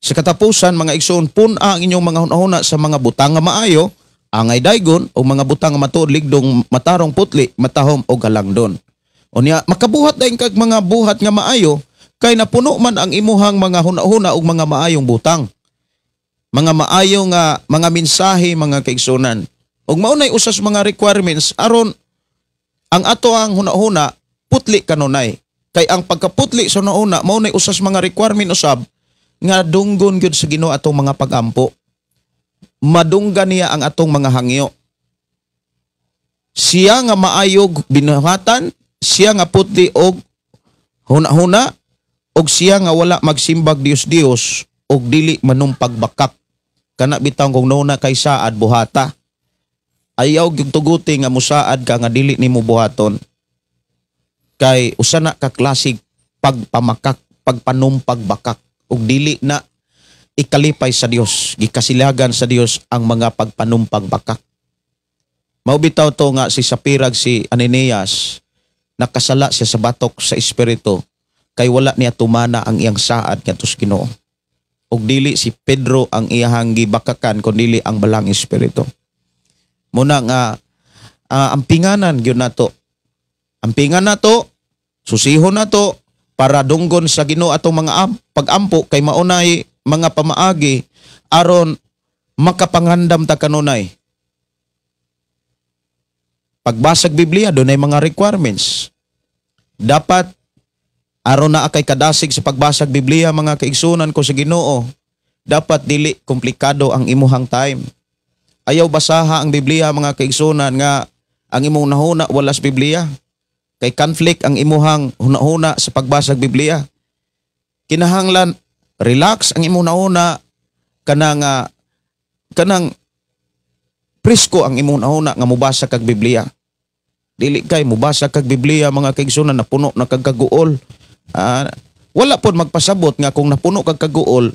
sa katapusan mga igsoon, pun-a ang inyong mga hunahuna sa mga butang nga maayo, angay daygon o mga butang nga matuod ligdong matarong putli, matahom o galangdon. Unya makabuhat dayon kag mga buhat nga maayo, kay napuno man ang imuhang mga hunahuna og mga maayong butang. Mga maayo nga mga mensahe mga kaigsunan. Ug maunay usas mga requirements aron ang ato ang hunahuna putli kanunay. Kay ang pagkaputli sa hunahuna maunay usas mga requirement usab nga dunggon gyud sa Ginoo atong mga pagampo. Madunggan niya ang atong mga hangyo. Siya nga maayog binuhatan, siya nga putli og hunahuna, og siya nga wala magsimbag Dios-Dios og dili manumpagbakak. Kana bitaw kung nuna kay saad buhata. Ayaw gyud tuguti nga musaad ka nga dili nimo buhaton. Kay usa na ka klasig pagpamakak, pagpanumpagbakak ug dili na ikalipay sa Dios, gikasilagan sa Dios ang mga pagpanumpagbakak. Mao bitaw to nga si Sapirag si Ananias, nakasala siya sa batok sa espiritu kay wala niya tumana ang iyang saad ngadto sa Ginoo. Ug dili si Pedro ang iyang gibakakan kundi ang balang espiritu. Muna nga ampinganan gyud nato. Ampingan nato, susihon nato para dunggon sa Ginoo atong mga pagampo kay maunay mga pamaagi aron makapangandam ta kanunay. Pagbasag Biblia dunay mga requirements. Dapat aron na kay kadasig sa pagbasag Biblia mga kaigsunan ko sa Ginoo, dapat dili komplikado ang imuhang time. Ayaw basaha ang Biblia mga kaigsunan nga ang imong nahuna walas Biblia. Kay conflict ang imuhang hunahuna sa pagbasag Biblia. Kinahanglan relax ang imong nahuna kanang presko ang imong nahuna nga mubasa kag Biblia. Dili kay mubasa kag Biblia mga kaigsunan na puno na kag kaguol. wala pod magpasabot nga kung napuno kag kaguol,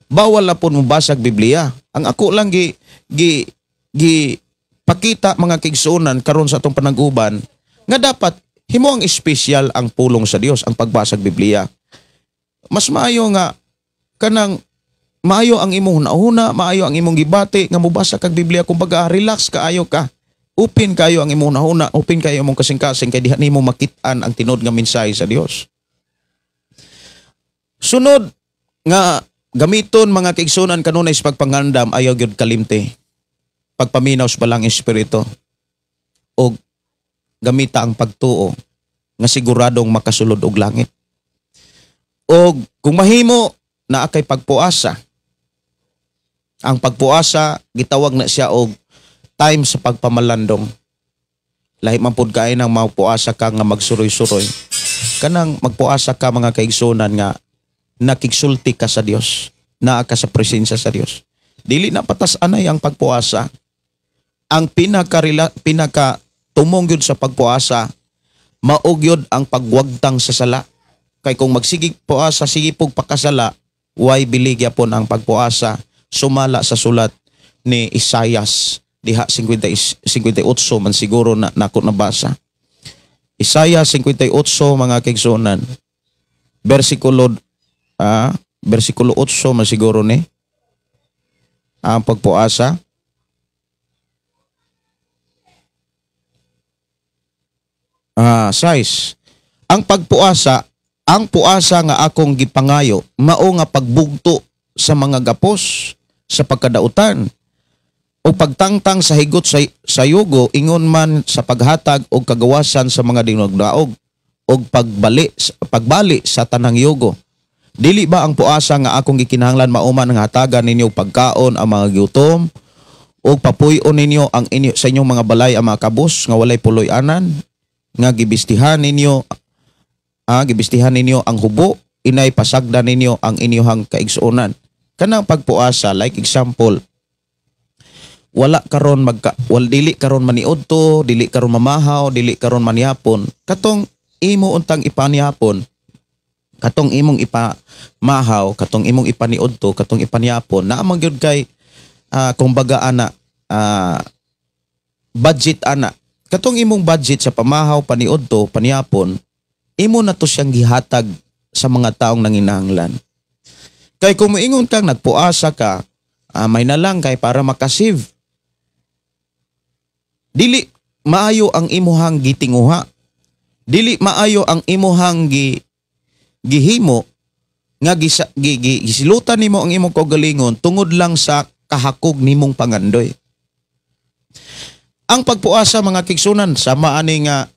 bawal na pod mo basag Biblia. Ang ako lang gi pakita mga kigsunan karon sa atong panag-uban nga dapat himo ang espesyal ang pulong sa Dios, ang pagbasag Biblia. Mas maayo nga kanang maayo ang imong hunahuna, maayo ang imong gibati nga mobasa kag Biblia, kumbaga relax kaayo ka. Open kayo ang imong hunahuna, open kayo imong kasing-kasing kay diha nimo makit-an ang tinod nga mensahe sa Dios. Sunod nga gamiton mga kaigsunan kanunay sa pagpangandam, ayaw gyud kalimte. Pagpaminaw sa balang espiritu o gamita ang pagtuo nga siguradong makasulod og langit. O kung mahimo na kay pagpuasa. Ang pagpuasa gitawag na siya og time sa pagpamalandong. Lahi man pud kay nang magpuasa ka nga magsuroy-suroy. Kanang magpuasa ka mga kaigsunan nga nakigsulti ka sa Dios, naa ka sa presensya sa Dios. Dili na patas-anay ang pagpuasa. Ang pinaka tumong yun sa pagpuasa, maog yun ang pagwagtang sa sala. Kay kung magsigig puasa, sige pong pakasala, way biligya po ang pagpuasa. Sumala sa sulat ni Isaias, diha 58 man siguro na nako nabasa. Isaias 58 mga kaigsunan, versikulo 8 man siguro ni ang pagpuasa. Size. Ang pagpuasa, ang puasa nga akong gipangayo, mao nga pagbugto sa mga gapos, sa pagkadautan, o pagtangtang sa higot sa yugo, ingon man sa paghatag o kagawasan sa mga dinugdaog, o pagbali sa tanang yugo. Dili ba ang puasa nga akong gikinahanglan mauman ang hatagan ninyo pagkaon ang mga gutom, o papuyon ninyo ang sa inyong mga balay ang mga kabus nga walay puloy-anan, nga gibistihan ninyo ang hubo, inay pasagdan ninyo ang inyong kaigsuonan. Kanang pagpuasa, like example, dili karon maniudto, dili karon mamahaw, dili karon maniyapon. Katong imo untang ipaniyapon, katong imong ipamahaw, katong imong ipaniudto, katong ipaniyapon, naamang gyud kay kumbaga ana budget ana. Katong imong budget sa pamahaw, paniudto, paniyapon, imo na to siyang gihatag sa mga taong nanginahanglan. Kay kung moingon kang nagpuasa ka, may na lang kay para makasave. Dili maayo ang imuhang gitinguha. Dili maayo ang imuhang gihimo nga gisilutan nimo ang imong kaugalingon tungod lang sa kahakog nimong pangandoy. Ang pagpuasa mga kigsunan, sama ani nga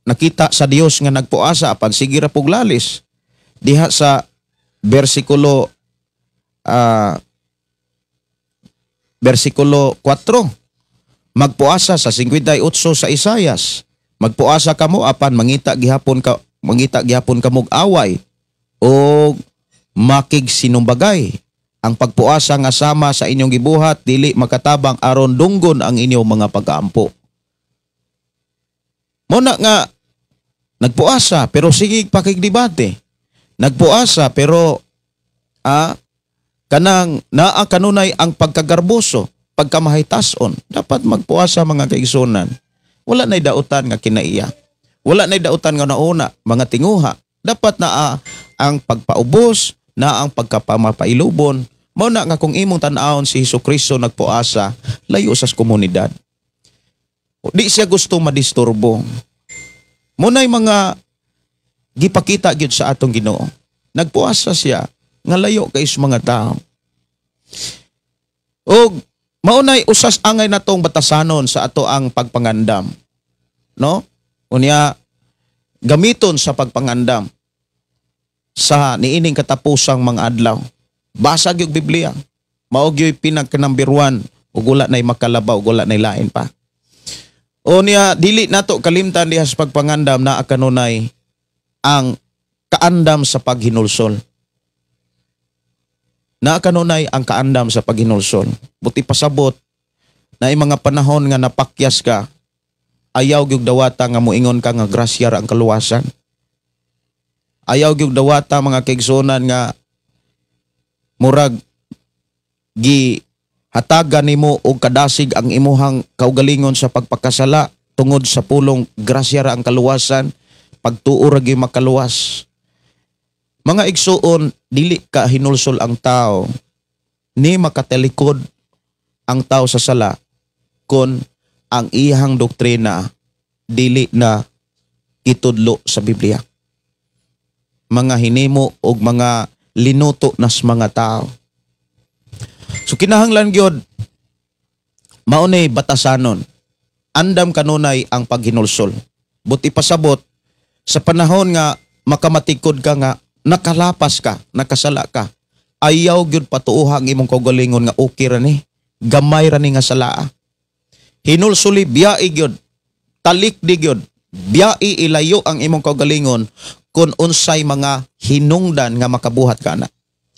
nakita sa Dios nga nagpuasa apan sige ra pug lalis. Diha sa versikulo 4, magpuasa sa 58 sa Isaias. Magpuasa kamo apan mangita gihapon kamog away o makig sinumbagay. Ang pagpuasa nga sama sa inyong gibuhat, dili makatabang aron dunggon ang inyong mga pag-aampo. Muna nga, nagpuasa pero sige pakigdebate. Nagpuasa pero kanang naa kanunay ang pagkagarboso, pagkamahitason. Dapat magpuasa mga kaigsunan. Wala na'y dautan nga kinaiya. Wala na'y dautan nga nauna, mga tinguha. Dapat na ang pagpaubos, na ang pagkapamapailubon. Muna nga kung imong tan-awon si Hesukristo nagpuasa, layo sa komunidad. Di siya gusto madisturbo. Muna'y mga gipakita gyud sa atong Ginoo. Nagpuasa siya nga layo kay sa mga tao. O maunay usas angay natong batasanon sa ato ang pagpangandam. No? Unya gamiton sa pagpangandam sa niining katapusang mga adlaw. Basag yung Biblia. Maog yung pinagka-number 1 ug wala nay makalabaw, wala nay lain pa. O niya dili nato kalimtan diha sa pagpangandam na kanunay ang kaandam sa paghinulsol. Na kanunay ang kaandam sa paghinulsol. Buti pasabot na mga panahon nga napakyas ka, ayaw gyud dawata nga moingon ka nga grasya ra ang kaluwasan. Ayaw gyud dawata mga kaigsunan nga murag gi hatagan nimo og kadasig ang imuhang kaugalingon sa pagpakasala tungod sa pulong grasya ra ang kaluwasan, pagtuo ra gyud makaluwas. Mga igsuon, dili ka hinulsol ang tao ni makatalikod ang tao sa sala kon ang iyang doktrina dili na itudlo sa Biblia. Mga hinimo og mga linuto nas mga tao. So kinahanglan gyud mao nay batasanon. Andam kanunay ang paghinulsol. But ipasabot sa panahon nga makamatikod ka nga nakalapas ka, nakasala ka. Ayaw gyud patuoha ang imong kaugalingon nga okay ra ni, gamay ra ni nga salaa. Hinulsuli biyai gyud, talik di gyud, biyai ilayo ang imong kaugalingon kung unsay mga hinungdan nga makabuhat ka na.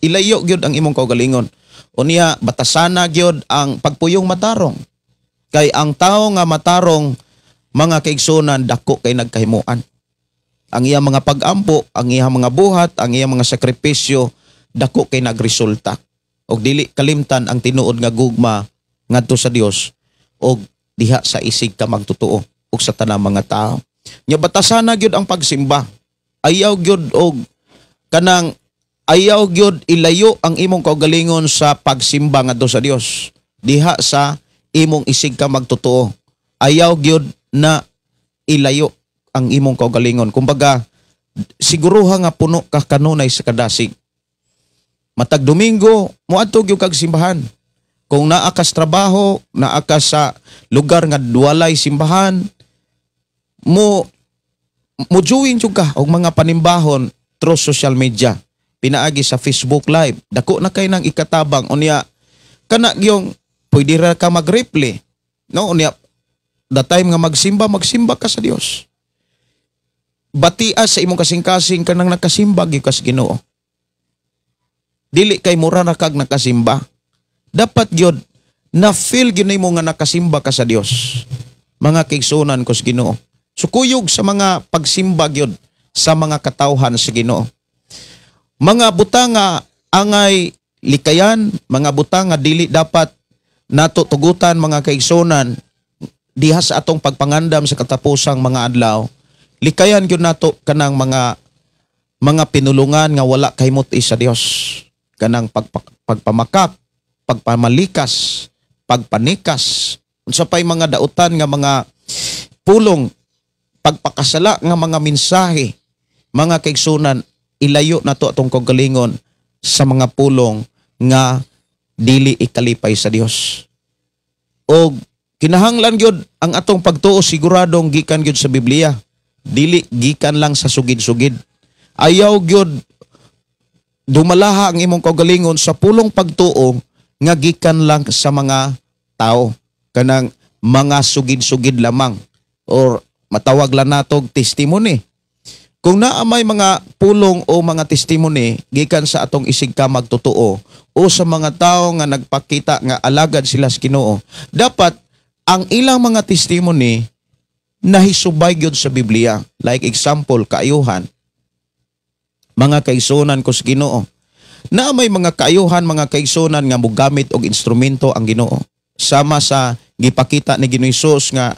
Ilayo gyud ang imong kaugalingon. Unya batasana gyud ang pagpuyong matarong. Kay ang tao nga matarong mga kaigsunan dako kay nagkahimuan. Ang iyang mga pag-ampo, ang iyang mga buhat, ang iyang mga sakripisyo dako kay nagresulta. Og dili kalimtan ang tinuod nga gugma ngadto sa Dios og diha sa isig ka magtutuo og sa tanang mga tao. Nya batasana gyud ang pagsimba. Ayaw gyud og kanang ayaw gyud ilayo ang imong kaugalingon sa pagsimba ngadto sa Dios. Diha sa imong isig ka magtutuo. Ayaw gyud na ilayo ang imong kaugalingon. Kumbaga, siguruha nga puno ka kanunay sa kadasig. Matag Domingo, muadto gyud kag simbahan. Kung naa ka sa trabaho, naa ka sa lugar nga walay simbahan, mo join jud ka og mga panimbahon through social media. Pinaagi sa Facebook Live. Dako na kay nang ikatabang. Unya, kana gyung pwede ra ka mag-reply. No? Unya, the time nga magsimba ka sa Dios. Batia sa imong kasing-kasing ka nang nakasimba gyud ka sa Ginoo. Dili kay mura na kag nakasimba. Dapat gyud na feel gyud nimo nga nakasimba ka sa Dios. Mga kaigsunan ko sa Ginoo. Sukuyog sa mga pagsimba gyud sa mga katawhan sa Ginoo. Mga butang nga angay likayan, mga butang nga dili dapat nato tugutan mga kaigsunan diha sa atong pagpangandam sa katapusang mga adlaw. Likayan gyud nato kanang mga pinulungan nga wala kahimuti sa Dios. Kanang pagpamakak, pagpamalikas, pagpanikas, unsa pay mga dautan nga mga pulong, pagpakasala nga mga mensahe, mga kaigsunan, ilayo nato atong kaugalingon sa mga pulong nga dili ikalipay sa Dios. O kinahanglan gyud ang atong pagtuo siguradong gikan gyud sa Biblia. Dili gikan lang sa sugid-sugid. Ayaw gyud dumalaha ang imong kaugalingon sa pulong pagtuo nga gikan lang sa mga tao. Kanang mga sugid-sugid lamang or matawag lang natog testimony. Kung naamay mga pulong o mga testimony gikan sa atong isig ka magtutuo o sa mga tao nga nagpakita nga alagad sila sa Ginoo, dapat ang ilang mga testimony nahisubay gyud sa Biblia. Like example, kaayuhan. Mga kaigsunan ko sa Ginoo. Naamay mga kaayuhan, mga kaigsunan nga mogamit og instrumento ang Ginoo. Sama sa gipakita ni Ginoong Hesus nga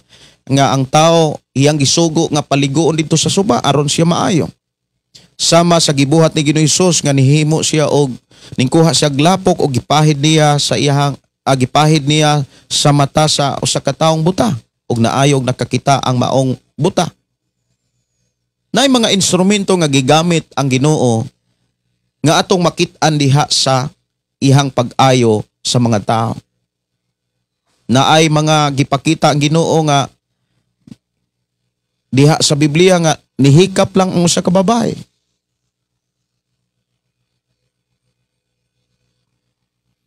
ang tao iyang gisugo nga paliguon dito sa suba aron siya maayo. Sama sa gibuhat ni Ginoong Hesus nga nihimo siya og ningkuha siya glapok og gipahid niya sa iyang gipahid niya sa mata sa usa ka taong buta ug naayog nakakita ang maong buta. Naay mga instrumento nga gigamit ang Ginoo nga atong makit-an diha sa ihang pag-ayo sa mga tao. Naay mga gipakita ang Ginoo nga diha sa Biblia nga nihikap lang ang usa ka babae.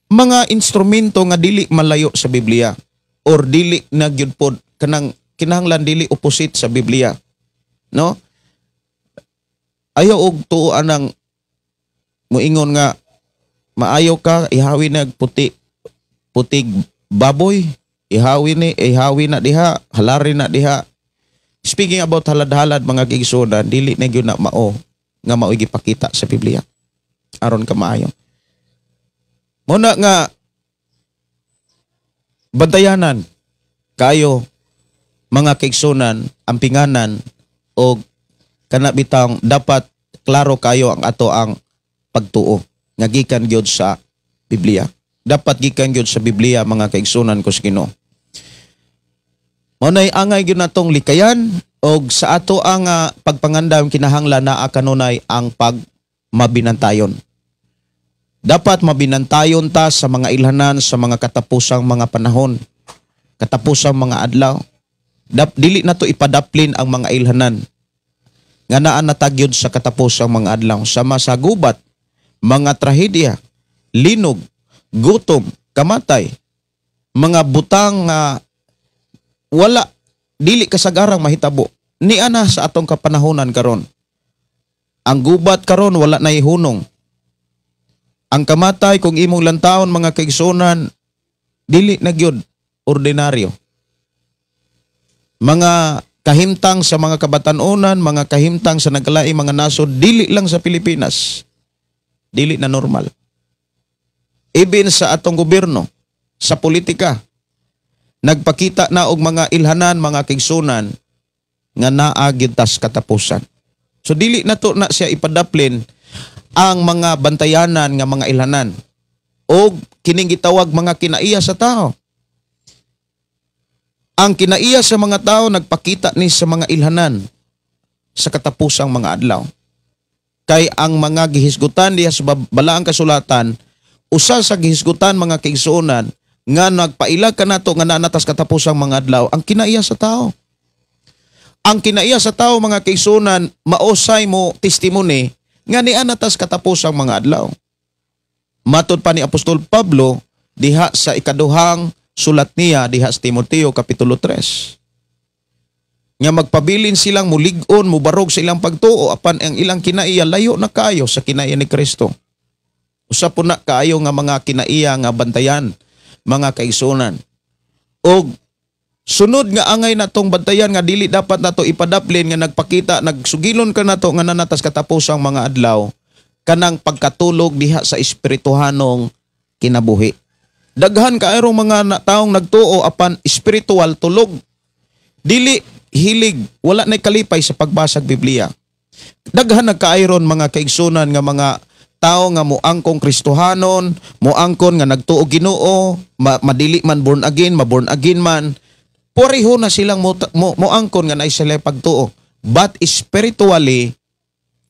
Mga instrumento nga dili malayo sa Biblia or dili na gyud pod kanang kinahanglan dili opposite sa Biblia. No? Ayaw og tuoan ng moingon nga maayo ka ihawi nag putig baboy, ihawi na diha, halari na diha. Speaking about halad-halad mga kaigsunan, dili na gyud na mao nga mao'y gipakita sa Biblia aron ka maayo. Muna nga bantayanan kayo mga kaigsunan, ampinganan o kanabitang dapat klaro kayo ang ato ang pagtuo nga gikan gyud sa Biblia. Dapat gikan gyud sa Biblia mga kaigsunan ko sa Ginoo. Maunay angay gyud natong likayan og sa ato ang pagpangandam kinahanglan naa kanunay ang pagmabinantayon. Dapat mabinantayon ta sa mga ilhanan sa mga katapusang mga panahon, katapusang mga adlaw. Dili na to ipadaplin ang mga ilhanan nga naa natagyod sa katapusang mga adlaw. Sama sa gubat, mga trahedya, linog, gutom, kamatay, mga butang wala, dili kasagarang mahitabo. Niana sa atong kapanahonan karon. Ang gubat karon wala na ihunong. Ang kamatay kung imong lantawon mga kaigsunan, dili na gyud ordinaryo. Mga kahimtang sa mga kabatanunan, mga kahimtang sa nagkalaing mga nasod, dili lang sa Pilipinas. Dili na normal. Even sa atong gobyerno, sa politika, nagpakita na og mga ilhanan, mga kaigsunan, nga naagid tas katapusan. So dili na to na siya ipadaplin ang mga bantayanan nga mga ilhanan o kining gitawag mga kinaiya sa tao. Ang kinaiya sa mga tao nagpakita ni sa mga ilhanan sa katapusang mga adlaw. Kay ang mga gihisgutan diha sa balaang kasulatan, usa sa gihisgutan mga kaigsuonan nga nagpailag kanato nga naanatas katapusang mga adlaw, ang kinaiya sa tao. Ang kinaiya sa tao mga kaigsuonan, mausay mo testimony nga nianatas katapusang mga adlaw. Matod pa ni Apostol Pablo diha sa ikaduhang sulat niya diha sa Timoteo kapitulo 3. Nga magpabilin silang mulig-on, mubarog sa ilang pagtuo apan ang ilang kinaiya layo na kayo sa kinaiya ni Kristo. Usa po na kaayo nga mga kinaiya nga bantayan mga kaigsuonan. Og sunod nga angay natong bantayan nga dili dapat nato ipadaplin nga nagpakita, nagsugilon ka nato nga nanatas katapusang mga adlaw kanang pagkatulog diha sa espirituhanong kinabuhi. Daghan kaayong mga taong nagtuo apan espiritual tulog. Dili hilig, wala na kalipay sa pagbasag Biblia. Daghan nagkaayron mga kaigsunan nga mga tao nga moangkong Kristohanon, moangkon nga nagtuo Ginoo, madili man born again, ma-born again man. Pareho na silang moangkon nga naay sila pagtuo. But spiritually,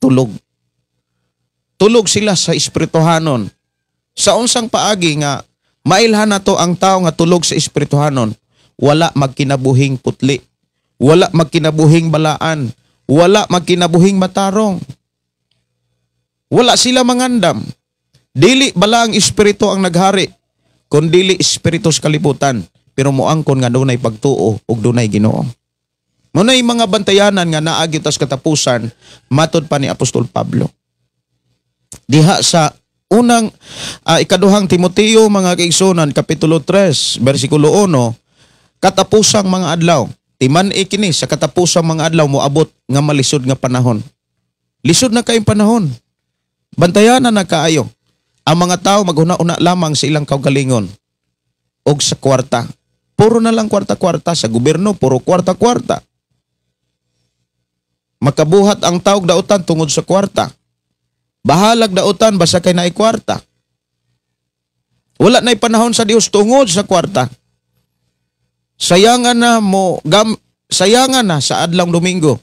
tulog. Tulog sila sa espirituhanon. Sa unsang paagi nga, mailhan na to ang tao nga tulog sa espirituhanon, wala magkinabuhing putli, wala magkinabuhing balaan, wala magkinabuhing matarong. Wala sila mangandam. Dili bala ang espiritu ang naghari, kundi espiritu sa kalibutan. Pero moangkon nga dunay pagtuo ug dunay Ginoo. Munay mga bantayanan nga naagi tas katapusan matod pa ni Apostol Pablo. Diha sa unang ikaduhang Timoteo mga kaigsunan kapitulo 3 bersikulo 1, katapusang mga adlaw. Timan kini sa katapusang mga adlaw moabot nga malisod nga panahon. Lisod na kayong panahon. Bantayanan na kaayo. Ang mga tao maghuna-una lamang sa ilang kaugalingon og sa kwarta. Puro na lang kwarta-kwarta. Sa gobyerno, puro kwarta-kwarta. Makabuhat ang tawag dautan tungod sa kwarta. Bahalag dautan basta kay naay kwarta. Wala na'y panahon sa Dios tungod sa kwarta. Sayangan na sa adlang Domingo.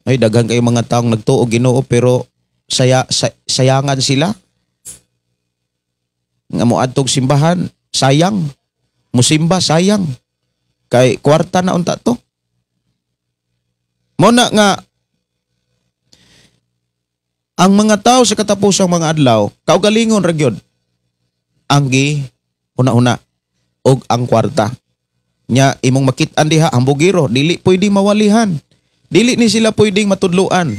Ay daghan kay mga taong nagtuo Ginoo pero sayangan sila. Nga moadtog simbahan, sayang. Musimba, sayang. Kay kwarta na unta to. Muna nga, ang mga tao sa katapusang mga adlaw, kaugalingon ragyod, ang una-una, og ang kwarta. Nya, imong makitaan diha, ang bugiro, dili pwedeng mawalihan. Dili ni sila pwedeng matudluan.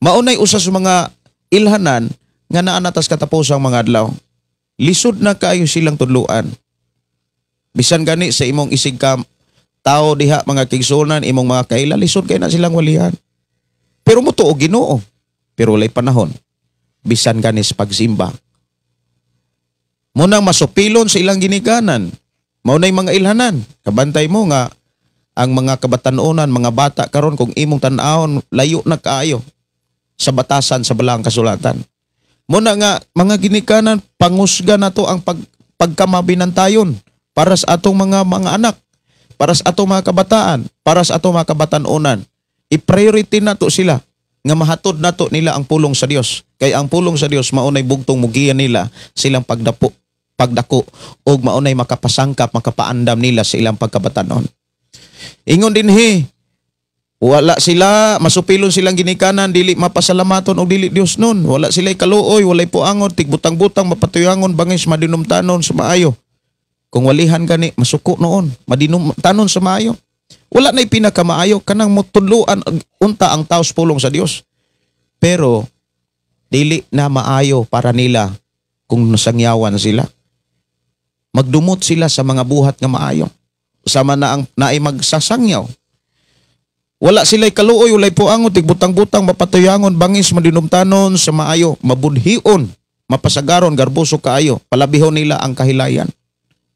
Maunay usa sa mga ilhanan, nga naanatas katapusang mga adlaw. Lisod na kayo silang tudluan. Bisan gani sa imong isig ka tao diha mga kaigsuonan, imong mga kaila, lisod kay na silang walihan. Pero mutuo Ginoo. pero walay panahon. Bisan ganis pagsimba. Munang masupilon sa ilang ginikanan. Maunay mga ilhanan. Kabantay mo nga ang mga kabatanunan, mga bata karon kung imong tan-awon layo na kaayo sa batasan sa balang kasulatan. Muna nga mga ginikanan pangusga nato ang pagkamabinantayon para sa atong mga anak, para sa atong mga kabataan, para sa atong mga kabatanunan. I-priority nato sila nga mahatod nato nila ang pulong sa Dios. Kay ang pulong sa Dios maunay bugtong mugian nila silang pagdako o maunay makapasangkap, makapaandam nila sa ilang pagkabatanon. Ingon din wala sila, masupilon silang ginikanan, dili mapasalamaton o dili Dios nun. Wala sila'y kaluoy, walay puangon, tigbutang-butang, mapatuyangon, bangis, madinumtanon sa maayo. Kung walihan gani, masuko noon, madinumtanon sa maayo. Wala na'y pinakamaayo, kanang mutudluan unta ang taos pulong sa Dios. Pero, dili na maayo para nila kung nasangyawan sila. Magdumot sila sa mga buhat nga maayo. Sama na ang naay magsasangyaw. Wala sila'y kaluoy, walay puangon, tigbutang-butang, mapatuyangon, bangis, madinumtanon, sa maayo, mabudhion, mapasagaron, garbuso kaayo, palabihon nila ang kahilayan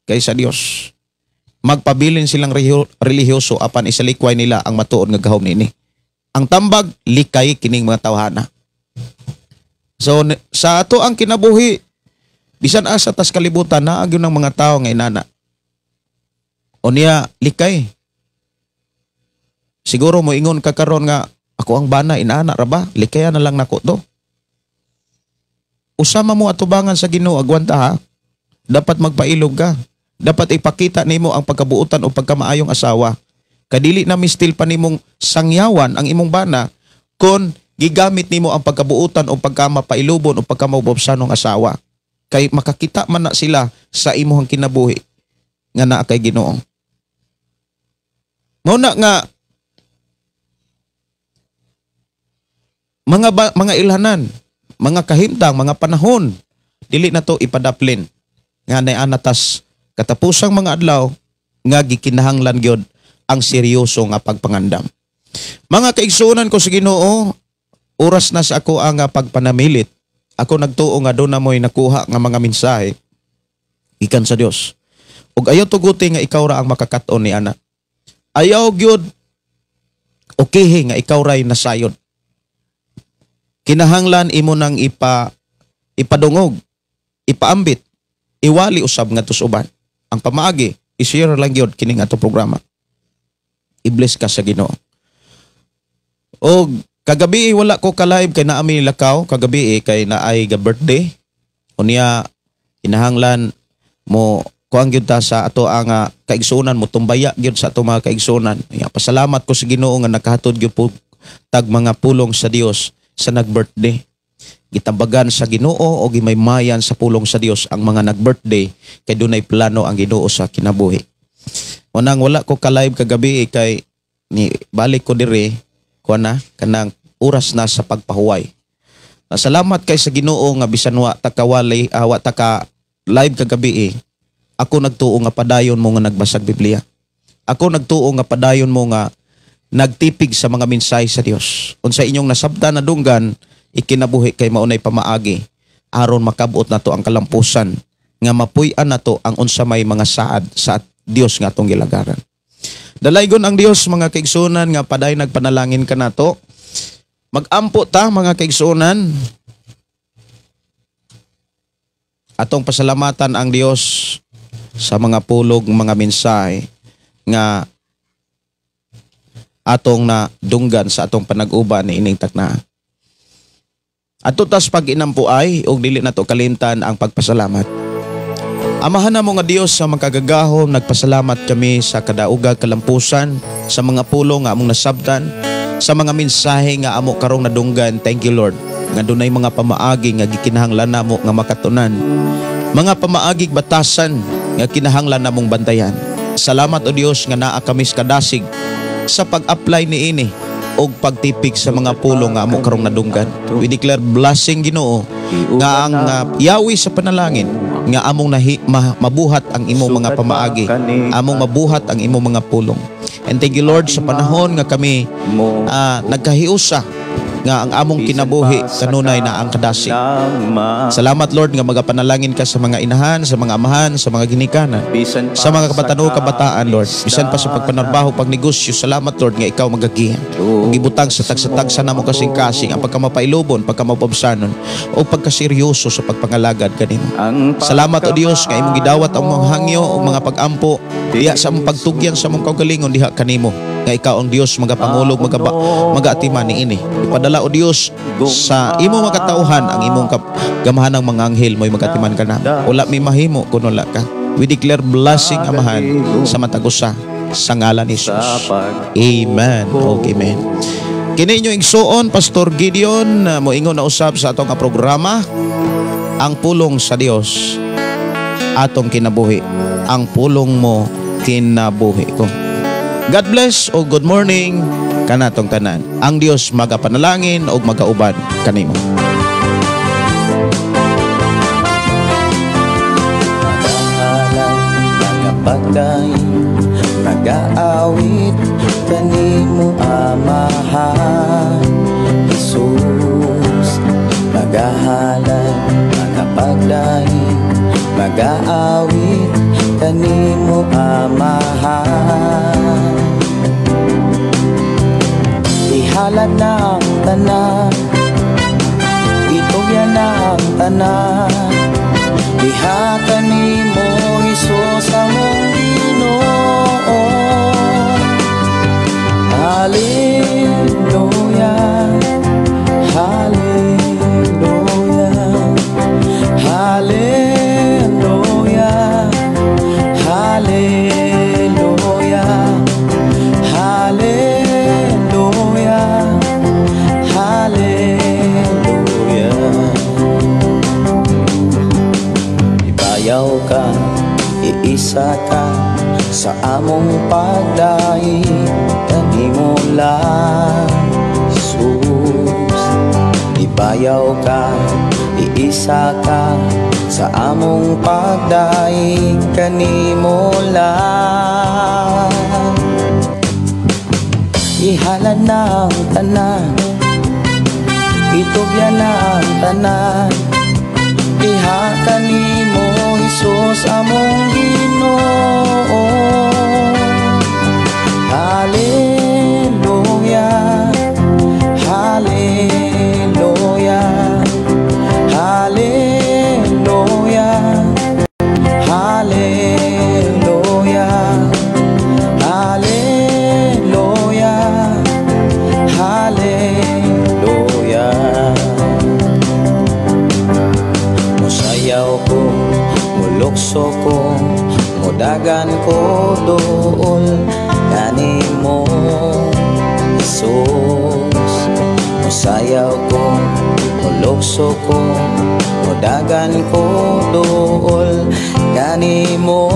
kaysa Dios. Magpabilin silang relihiyoso apan isalikway nila ang matuod nga gahom nini. Ang tambag, likay kining mga tawhana. So, sa ato ang kinabuhi, bisan asa tas kalibutan, naagyon ng mga tao nga inana. O niya, likay. Siguro mo ingon ka karon nga ako ang bana inaana ra ba? Likaya na lang nako to. Usama mo atubangan sa Ginoo agwanta ha. Dapat magpailog ka. Dapat ipakita nimo ang pagkabuutan o pagkamaayong asawa. Kadili na mistil pa nimong sangyawan ang imong bana kon gigamit nimo ang pagkabuutan o pagkamapailubon o pagkamabobsanong asawa. Kay makakita man na sila sa imong kinabuhi nga naa kay Ginoo. Nguna nga mga ilhanan, mga kahimtang, mga panahon, dili na to ipadaplin. Nga na anatas katapusang mga adlaw, nga gikinahanglan gyud ang seryoso nga pagpangandam. Mga kaigsuonan ko sa Ginoo, oras na sa ako ang pagpanamilit. Ako nagtuo nga doon na mo'y nakuha nga mga mensahe ikan sa Dios. Ug ayaw tuguti nga ikaw ra ang makakaton ni ana. Ayaw gyud okay nga ikaw ra'y nasayod. Kinahanglan imo nang ipadungog, ipaambit, iwali usab nga tusuban. Ang pamaagi, i-share lang gyud kining ato programa. I-bless ka sa Ginoo. O kagabi wala ko ka-live kay naami lakaw, kagabi kay naay ga birthday. Unya kinahanglan mo kuang gyud ta sa ato ang kaigsunan mo tumbaya gyud sa ato mga kaigsunan. Pasalamat ko sa Ginoo nga nakahatod gyud po tag mga pulong sa Dios sa nag-birthday. Gitambagan sa Ginoo o gimaymayan sa pulong sa Dios ang mga nag-birthday kay dunay plano ang Ginoo sa kinabuhi. Unang wala ko ka-live kagabi kay ni balik ko dire kuana kanang oras na sa pagpahuway. Salamat kay sa Ginoo nga bisan wa takawalay wa taka live kagabi ako nagtuo nga padayon mo nga nagbasag Biblia. Ako nagtuo nga padayon mo nga nagtipig sa mga mensahe sa Dios. Unsa inyong nasabtan na dunggan, ikinabuhi kay maunay pamaagi aron makabuot nato ang kalampusan nga mapuy-an nato ang unsa may mga saad sa Dios nga atong gilagaran. Dalaygon ang Dios mga kaigsunan nga paday nagpanalangin ka nato. Magampo ta mga kaigsunan. Atong pasalamatan ang Dios sa mga pulog mga mensahe nga atong na dunggan sa atong panag-uban ni ining takna. Ato tas pag inampuay og dili nato kalimtan ang pagpasalamat. Amahan na mo nga Dios sa magkagagahom, nagpasalamat kami sa kadaugag kalampusan, sa mga pulong nga among nasabtan, sa mga mensahe nga amo karong nadunggan. Thank you Lord. Nga dunay mga pamaagi nga gikinahanglan namo nga makatunan. Mga pamaagig batasan nga kinahanglan namong bantayan. Salamat o Dios nga naa kami kadasig sa pag-apply ni ini og pagtipig sa mga pulong nga amo karong nadunggan. We declare blessing Ginoo nga ang yawi sa panalangin nga among mabuhat ang imong mga pamaagi, among mabuhat ang imong mga pulong. And thank you Lord sa panahon nga kami nagkahiusa nga ang among kinabuhi kanunay na ang kadasig. Salamat Lord nga magapanalangin ka sa mga inahan, sa mga amahan, sa mga ginikanan, sa mga kabataan Lord, bisan pa sa pagpanarbaho, pagnegosyo. Salamat Lord nga ikaw magagihan. Ug ibutang sa tagsatag sa namo kasing-kasing ang pagkamapailobon, pagkamapabsanon o pagkaseryoso sa pagpangalagad kanimo. Salamat o Dios nga imong gidawat ang mga hangyo o mga pag-ampo diha sa among pagtugyan sa among kaugalingon diha kanimo. Nga ikaw ang Dios magapangulog, magaatiman ni ini. Ipadala o Dios sa imo makatauhan ang imong gamahan ng mga anghel mo'y magatiman ka na. Wala may mahimo kung wala ka. We declare blessing amahan sa matagusa sa ngalan ni Jesus. Amen. Okay, amen. Kini inyong igsuon, Pastor Gideon, moingon na usab sa atong programa, ang pulong sa Dios atong kinabuhi. Ang pulong mo kinabuhi ko. God bless o good morning kanatong tanan. Ang Dios magapanalangin o magauban kanimo. Mag-aawit kanimo amahan Jesus, magahalay, magapagdahin, mag-aawit kanimo amahan. Ihalad na ang tanan, itugyan na ang tanan, diha kanimo Jesus among Ginoo. Hallelujah, hallelujah, hallelujah, hallelujah, hallelujah, hallelujah. Ibayaw ka, iisa ka sa among pagdahi, kanimo lang Jesus. Ibayaw ka, iisa ka sa among pagdahi, kanimo lang. Ihalad na ang tanan, itugyan na ang tanan, diha kanimo Jesus among Ginoo. Hallelujah, hallelujah, hallelujah, hallelujah, hallelujah, hallelujah. Musayaw ko, mulukso ko, mudagan ko doon kanimo Jesus. Musayaw ko, mulukso ko, mudagan ko doon kanimo